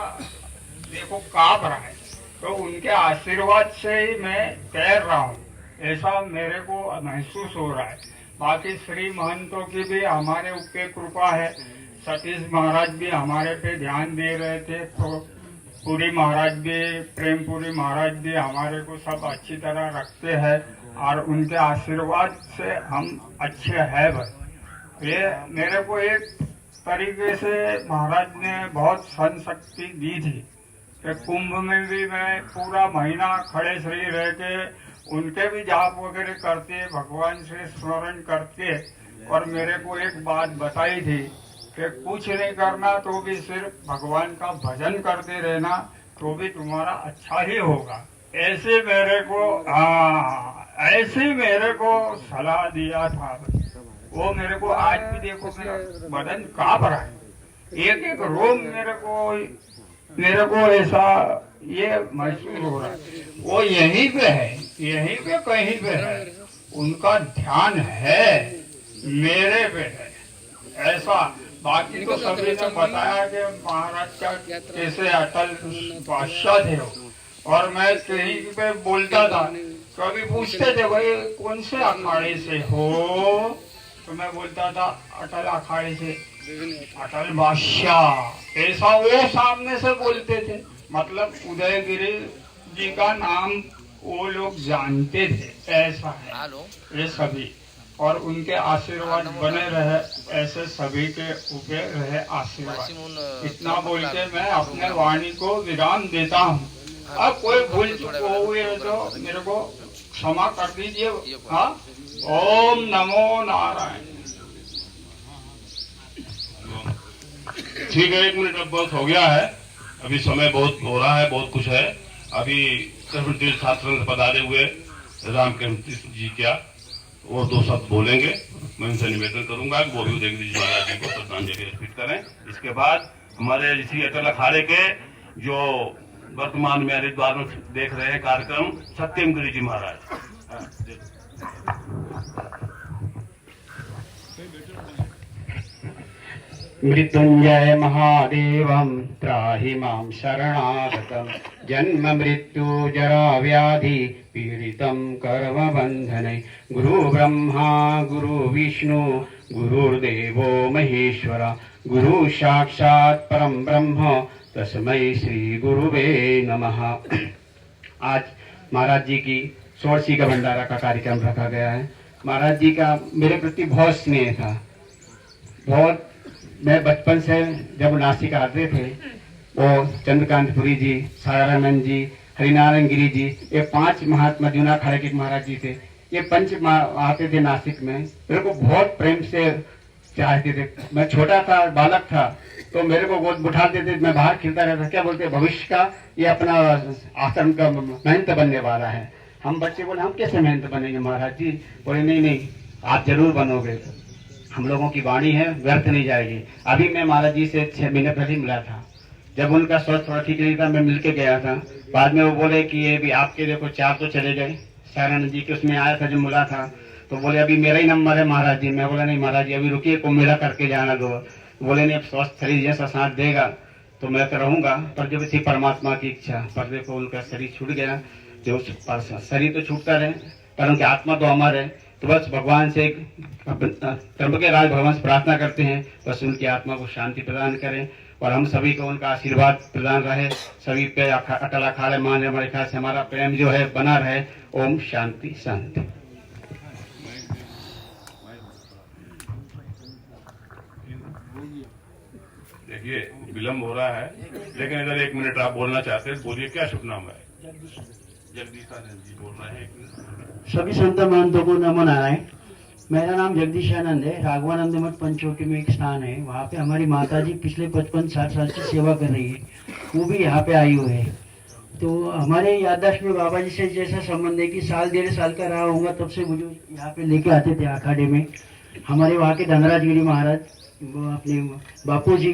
देखो कांप रहा है। तो उनके आशीर्वाद से ही मैं तैर रहा हूँ, ऐसा मेरे को महसूस हो रहा है। बाकी श्री महंतों की भी हमारे ऊपर कृपा है। सतीश महाराज भी हमारे पे ध्यान दे रहे थे, तो पुरी महाराज भी, प्रेमपुरी महाराज भी हमारे को सब अच्छी तरह रखते हैं और उनके आशीर्वाद से हम अच्छे हैं भाई। ये मेरे को एक तरीके से महाराज ने बहुत सन शक्ति दी थी कि कुंभ में भी मैं पूरा महीना खड़े श्री रह के उनके भी जाप वगैरह करते, भगवान से स्मरण करते। और मेरे को एक बात बताई थी कि कुछ नहीं करना तो भी सिर्फ भगवान का भजन करते रहना तो भी तुम्हारा अच्छा ही होगा। ऐसे मेरे को ऐसे मेरे को सलाह दिया था। वो मेरे को आज भी देखो मेरा बदन कांप रहा है, एक एक रोम मेरे को ऐसा ये महसूस हो रहा है। वो यहीं पे है, यहीं पे कहीं पे है, उनका ध्यान है मेरे पे है ऐसा। बाकी तो सभी ने बताया कि महाराज का कैसे अटल बादशाह थे और मैं कहीं पे बोलता था, कभी पूछते थे भाई कौन से अखाड़े से हो, तो मैं बोलता था अटल अखाड़े से, अटल बादशाह, ऐसा वो सामने से बोलते थे। मतलब उदयगिरी जी का नाम वो लोग जानते थे, ऐसा है ये सभी। और उनके आशीर्वाद बने रहे, ऐसे सभी के ऊपर रहे आशीर्वाद। इतना बोल के मैं अपने वाणी को विराम देता हूँ। अब कोई भूल चूक हुई है तो मेरे को क्षमा कर दीजिए। हाँ, ओम नमो नारायण। ठीक है, 1 मिनट अब बहुत हो गया है, अभी समय बहुत हो रहा है, बहुत कुछ है। अभी तीर्थ शास्त्र में पधारे हुए राम कृष्ण जी क्या वो 2 शब्द बोलेंगे। मैं उनसे निवेदन करूंगा कि वो भी उदयगिरी जी महाराज जी को श्रद्धांजलि अर्पित करें। इसके बाद हमारे ऋषि अटल अखाड़े के जो वर्तमान में हरिद्वार में देख रहे हैं कार्यक्रम, सत्यम गिरी जी महाराज। मृत्युंजय महादेवं त्राहि मां शरणागतं जन्म मृत्यु जरा व्याधि पीडितं कर्म बंधने। गुरु ब्रह्मा गुरु विष्णु गुरुर्देवो महेश्वर गुरु साक्षात् परम ब्रह्म तस्मै श्री गुरुवे नमः। आज महाराज जी की षोडशी का भंडारा का कार्यक्रम रखा गया है। महाराज जी का मेरे प्रति बहुत स्नेह था, बहुत। मैं बचपन से जब नासिक आते थे, वो चंद्रकांतपुरी जी, सारानंद जी, हरिनारायण गिरी जी, ये 5 महात्मा जूना अखाड़े के महाराज जी थे। ये पंच आते थे नासिक में, मेरे को बहुत प्रेम से चाहते थे। मैं छोटा था, बालक था, तो मेरे को गोद उठाते थे, मैं बाहर खेलता रहता। क्या बोलते, भविष्य का ये अपना आश्रम का महंत बनने वाला है। हम बच्चे बोले हम कैसे महंत बनेंगे महाराज जी? बोले नहीं नहीं, आप जरूर बनोगे, हम लोगों की वाणी है, व्यर्थ नहीं जाएगी। अभी मैं महाराज जी से 6 महीने पहले मिला था, जब उनका स्वास्थ्य थोड़ा ठीक नहीं था, मैं मिलके गया था। बाद में वो बोले कि ये भी आपके देखो 4 तो चले गए। सारानंद जी के उसमें आया था, जब मिला था तो बोले अभी मेरा ही नंबर है महाराज जी। मैं बोला नहीं महाराज जी, अभी रुकिए, को मेरा करके जाना दो। बोले नहीं, अब स्वस्थ शरीर जैसा साथ देगा तो मैं तो रहूंगा, पर जब थी परमात्मा की इच्छा। पर देखो उनका शरीर छूट गया, जो शरीर तो छूटता रहे पर उनकी आत्मा तो अमर है। तो बस भगवान से त्र्यंबक राज भगवान से प्रार्थना करते हैं, बस उनकी आत्मा को शांति प्रदान करें और हम सभी को उनका आशीर्वाद प्रदान रहे। सभी पे अटल अखाड़े मान हमारे ख्याल से हमारा प्रेम जो है बना रहे। ओम शांति शांति। देखिए विलम्ब हो रहा है, लेकिन अगर 1 मिनट आप बोलना चाहते हैं बोलिए। क्या शुभ नाम है? जगदीशानंद जी बोल रहे हैं। सभी संत महंतों को नमो नारायण। मेरा नाम जगदीशानंद है। राघवानंद मठ पंचवटी में एक स्थान है, वहाँ पे हमारी माता जी पिछले 55-60 साल से सेवा कर रही है। वो भी यहाँ पे आई हुई है। तो हमारे याददाश्त में बाबा जी से जैसा संबंध है कि साल 1.5 साल का रहा होगा, तब से मुझे यहाँ पे लेके आते थे अखाड़े में। हमारे वहाँ के धनराज गिरी महाराज, वो अपने बापू जी,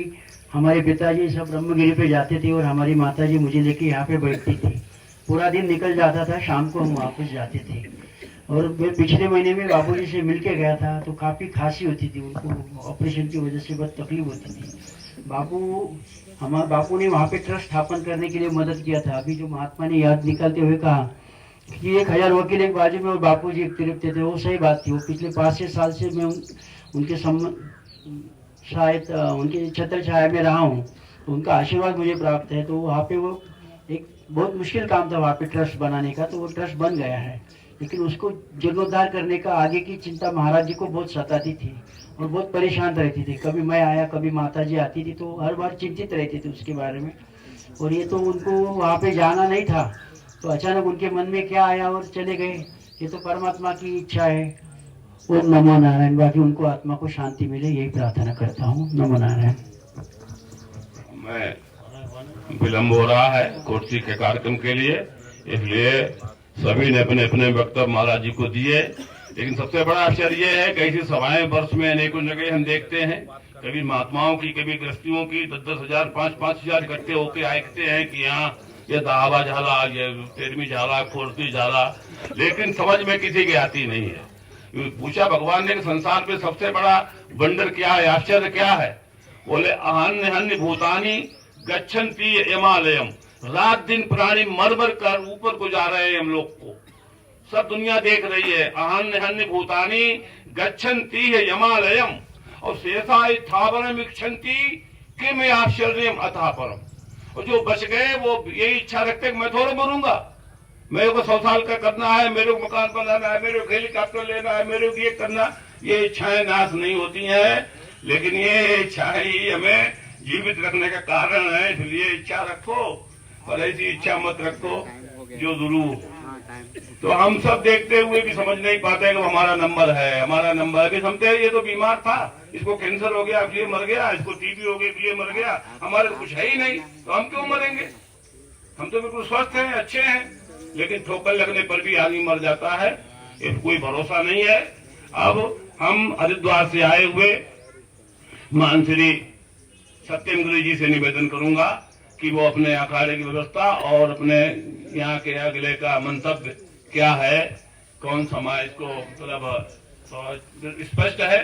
हमारे पिताजी सब ब्रह्मगिरी पे जाते थे और हमारी माता जी मुझे लेके यहाँ पे बैठती थी। पूरा दिन निकल जाता था, शाम को हम वापस जाते थे। और मैं पिछले महीने में बापू जी से मिल के गया था, तो काफ़ी खांसी होती थी उनको, ऑपरेशन की वजह से बहुत तकलीफ होती थी। हमारे बापू ने वहाँ पे ट्रस्ट स्थापन करने के लिए मदद किया था। अभी जो महात्मा ने याद निकालते हुए कहा कि 1000 वकील एक बाजू में और बापू जी एक तरफ थे, वो सही बात थी। वो पिछले 5-6 साल से मैं उनके शायद उनके छत्र छाया में रहा हूँ, तो उनका आशीर्वाद मुझे प्राप्त है। तो वहाँ पे वो एक बहुत मुश्किल काम था वहाँ पे ट्रस्ट बनाने का, तो वो ट्रस्ट बन गया है। लेकिन उसको जीर्णोद्धार करने का आगे की चिंता महाराज जी को बहुत सताती थी और बहुत परेशान रहती थी। कभी मैं आया, कभी माता जी आती थी, तो हर बार चिंतित रहती थी उसके बारे में। और ये तो उनको वहाँ पे जाना नहीं था, तो अचानक उनके मन में क्या आया और चले गए। ये तो परमात्मा की इच्छा है। ओम नमो नारायण। बाकी उनको आत्मा को शांति मिले, यही प्रार्थना करता हूँ। नमो नारायण। मैं विलम्ब हो रहा है कुर्सी के कार्यक्रम के लिए, इसलिए सभी ने अपने अपने वक्तव्य महाराज जी को दिए। लेकिन सबसे बड़ा आश्चर्य यह है कि ऐसी सभाएं वर्ष में अनेकों जगह हम देखते हैं, कभी महात्माओं की, कभी गृहस्थियों की 10-10 हजार 5-5 हजार इकट्ठे होकर आते हैं कि यहाँ ये दावा झाला, ये तेरहवीं झाला, खोरती झाला, लेकिन समझ में किसी की आती नहीं है। पूछा भगवान ने संसार में सबसे बड़ा वंडर क्या है, आश्चर्य क्या है? बोले अहन्य हन्य भूतानी गच्छन्ति यमालयम। रात दिन प्राणी मर मर कर ऊपर को जा रहे हैं हम लोग को, सब दुनिया देख रही है। अहन्य हन्य भूतानी गच्छन्ति यमालयम और शेषाय थावरम इच्छन्ति किम आश्चर्यम अतः परम। और जो बच गए वो यही इच्छा रखते कि मैं थोड़ा मरूंगा, मेरे को 100 साल का करना है, मेरे को मकान बनाना है, मेरे को हेलीकॉप्टर लेना है, मेरे को ये करना। ये इच्छाएं नाश नहीं होती हैं, लेकिन ये इच्छाएं ही हमें जीवित रखने का कारण है। इसलिए इच्छा रखो, और ऐसी इच्छा मत रखो जो दुरूह। तो हम सब देखते हुए भी समझ नहीं पाते कि हमारा नंबर है, हमारा नंबर है। भी समझते हैं ये तो बीमार था, इसको कैंसर हो गया इसलिए मर गया, इसको टीबी हो गई इसलिए मर गया, हमारे तो कुछ है ही नहीं, तो हम क्यों मरेंगे? हम तो बिल्कुल स्वस्थ हैं, अच्छे हैं। लेकिन ठोकर लगने पर भी आदमी मर जाता है, इसका कोई भरोसा नहीं है। अब हम हरिद्वार से आए हुए महान श्री सत्यम गुरु जी से निवेदन करूंगा कि वो अपने अखाड़े की व्यवस्था और अपने यहाँ के अगले का मंतव्य क्या है, कौन समाज को मतलब स्पष्ट है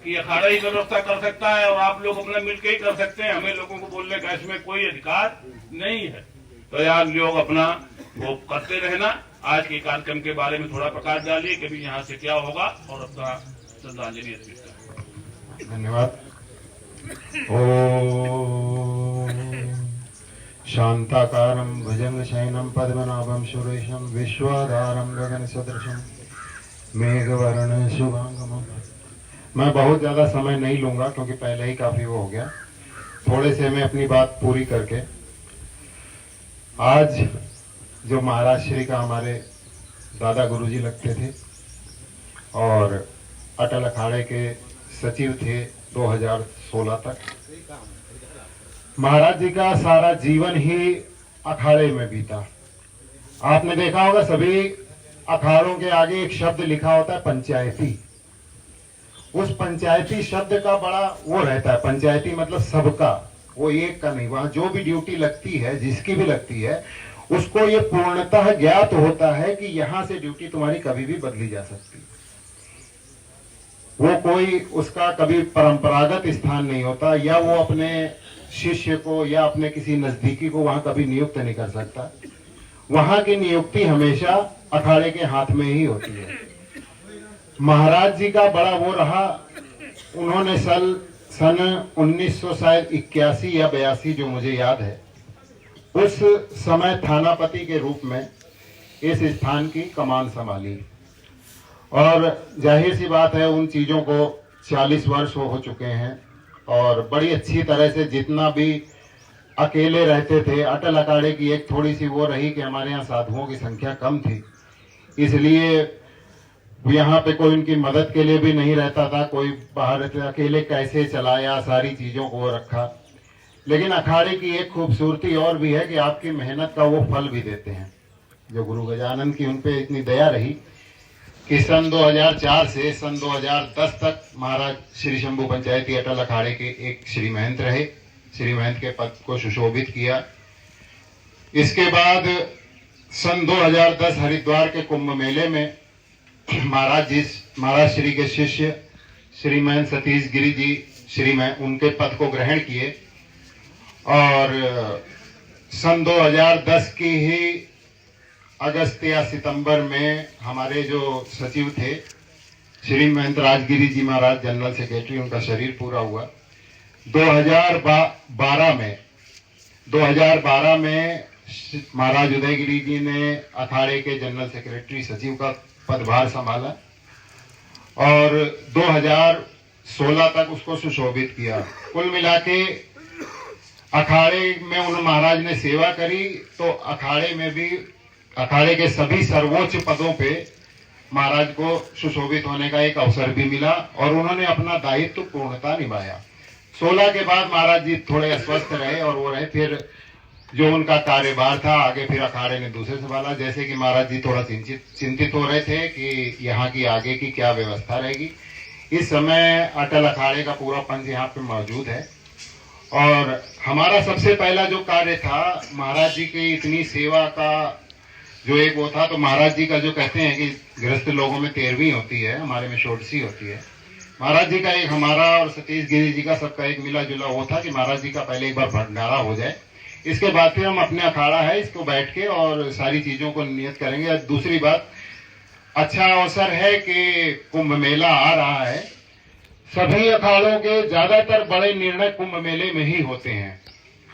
कि अखाड़ा ही व्यवस्था कर सकता है और आप लोग अपना मिलकर ही कर सकते हैं। हमें लोगों को बोलने का इसमें कोई अधिकार नहीं है। तो यार लोग अपना वो करते रहना। आज के कार्यक्रम के बारे में थोड़ा प्रकाश डालिए कि भी यहाँ से क्या होगा और अपना श्रद्धांजलि अर्पित करें। धन्यवाद। ओम शांताकारं भुजंगशयनं पद्मनाभं सुरेशं विश्वाधारं गगनसदृशं मेघवर्णं शुभांगमं। मैं बहुत ज्यादा समय नहीं लूंगा क्योंकि पहले ही काफी वो हो गया। थोड़े से मैं अपनी बात पूरी करके, आज जो महाराज श्री का हमारे दादा गुरुजी लगते थे और अटल अखाड़े के सचिव थे 2016 तक। महाराज जी का सारा जीवन ही अखाड़े में बीता। आपने देखा होगा सभी अखाड़ों के आगे एक शब्द लिखा होता है पंचायती। उस पंचायती शब्द का बड़ा वो रहता है, पंचायती मतलब सबका, वो एक का नहीं। वहां जो भी ड्यूटी लगती है, जिसकी भी लगती है, उसको ये पूर्णतः ज्ञात होता है कि यहां से ड्यूटी तुम्हारी कभी भी बदली जा सकती है। वो कोई उसका कभी परंपरागत स्थान नहीं होता, या वो अपने शिष्य को या अपने किसी नजदीकी को वहां कभी नियुक्त नहीं कर सकता। वहां की नियुक्ति हमेशा अखाड़े के हाथ में ही होती है। महाराज जी का बड़ा वो रहा, उन्होंने सन 1981 या 82 जो मुझे याद है, उस समय थानापति के रूप में इस स्थान की कमान संभाली। और जाहिर सी बात है उन चीजों को 40 वर्ष हो चुके हैं और बड़ी अच्छी तरह से जितना भी अकेले रहते थे। अटल अखाड़े की एक थोड़ी सी वो रही कि हमारे यहाँ साधुओं की संख्या कम थी, इसलिए यहाँ पे कोई उनकी मदद के लिए भी नहीं रहता था। कोई बाहर अकेले कैसे चलाया, सारी चीजों को रखा। लेकिन अखाड़े की एक खूबसूरती और भी है कि आपकी मेहनत का वो फल भी देते हैं। जो गुरु गजानन की उन पे इतनी दया रही कि सन 2004 से सन 2010 तक महाराज श्री शंभू पंचायती अटल अखाड़े के एक श्री महंत रहे। श्री महंत के पद को सुशोभित किया। इसके बाद सन 2010 हरिद्वार के कुंभ मेले में महाराज श्री के शिष्य श्री महंत सतीश गिरी जी श्री महंत उनके पद को ग्रहण किए और सन 2010 की ही अगस्त या सितंबर में हमारे जो सचिव थे श्री महंत राजगिरी जी महाराज जनरल सेक्रेटरी, उनका शरीर पूरा हुआ। 2012 में महाराज उदयगिरी जी ने अखाड़े के जनरल सेक्रेटरी सचिव का पदभार संभाला और 2016 तक उसको सुशोभित किया। कुल मिला के अखाड़े में उन महाराज ने सेवा करी तो अखाड़े में भी अखाड़े के सभी सर्वोच्च पदों पे महाराज को सुशोभित होने का एक अवसर भी मिला और उन्होंने अपना दायित्व पूर्णता निभाया। 16 के बाद महाराज जी थोड़े अस्वस्थ रहे और वो रहे, फिर जो उनका कार्यभार था आगे फिर अखाड़े ने दूसरे संभाला। जैसे कि महाराज जी थोड़ा चिंतित हो रहे थे कि यहाँ की आगे की क्या व्यवस्था रहेगी। इस समय अटल अखाड़े का पूरा पंच यहाँ पे मौजूद है और हमारा सबसे पहला जो कार्य था महाराज जी की इतनी सेवा का जो एक वो था, तो महाराज जी का जो कहते हैं कि गृहस्थ लोगों में 13वीं होती है, हमारे में षोडशी होती है। महाराज जी का एक हमारा और सतीश गिरी जी का सबका एक मिला जुला वो था कि महाराज जी का पहले एक बार भंडारा हो जाए, इसके बाद फिर हम अपने अखाड़ा है इसको बैठ के और सारी चीजों को नियत करेंगे। दूसरी बात, अच्छा अवसर है कि कुंभ मेला आ रहा है। सभी अखाड़ों के ज्यादातर बड़े निर्णय कुंभ मेले में ही होते हैं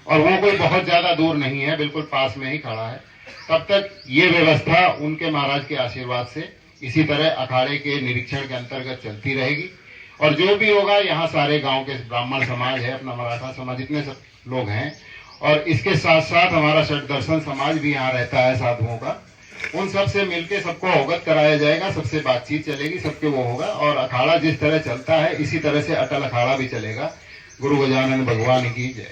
और वो कोई बहुत ज्यादा दूर नहीं है, बिल्कुल पास में ही खड़ा है। तब तक ये व्यवस्था उनके महाराज के आशीर्वाद से इसी तरह अखाड़े के निरीक्षण के अंतर्गत चलती रहेगी और जो भी होगा यहाँ सारे गांव के ब्राह्मण समाज है, अपना मराठा समाज, इतने सब लोग हैं और इसके साथ साथ हमारा षट दर्शन समाज भी यहाँ रहता है साधुओं का। उन सब से मिलके सबको अवगत कराया जाएगा, सबसे बातचीत चलेगी, सबके वो होगा और अखाड़ा जिस तरह चलता है इसी तरह से अटल अखाड़ा भी चलेगा। गुरु गजानन भगवान की जय।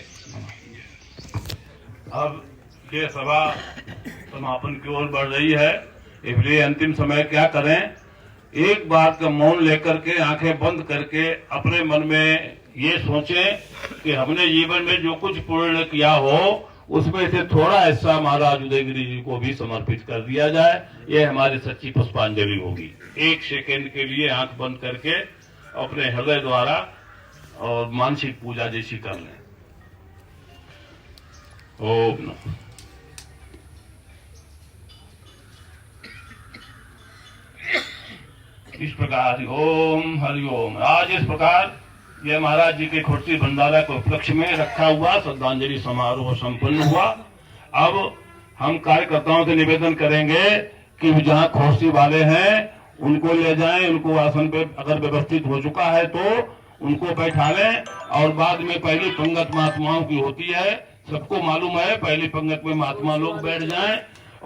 अब ये सभा समापन की ओर बढ़ रही है, इसलिए अंतिम समय क्या करें, एक बात का मौन लेकर के आंखें बंद करके अपने मन में ये सोचें कि हमने जीवन में जो कुछ पुण्य किया हो उसमें से थोड़ा हिस्सा महाराज उदयगिरी जी को भी समर्पित कर दिया जाए। ये हमारी सच्ची पुष्पांजलि होगी। एक सेकेंड के लिए आंख बंद करके अपने हृदय द्वारा और मानसिक पूजा जैसी कर लें। ओम नमः। इस प्रकार ओम हरिओम। आज इस प्रकार यह महाराज जी के खुर्सी भंडारा के उपलक्ष्य में रखा हुआ श्रद्धांजलि समारोह संपन्न हुआ। अब हम कार्यकर्ताओं से निवेदन करेंगे कि जहां खुर्सी वाले हैं उनको ले जाएं, उनको आसन पे अगर व्यवस्थित हो चुका है तो उनको बैठा लें और बाद में पहली पंगत महात्माओं की होती है। सबको मालूम है, पहली पंगत में महात्मा लोग बैठ जाएं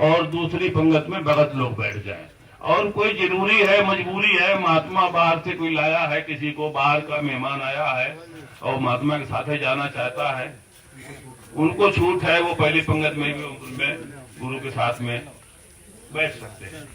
और दूसरी पंगत में भगत लोग बैठ जाएं। और कोई जरूरी है, मजबूरी है, महात्मा बाहर से कोई लाया है, किसी को बाहर का मेहमान आया है और महात्मा के साथ ही जाना चाहता है, उनको छूट है, वो पहली पंगत में भी गुरु के साथ में बैठ सकते हैं।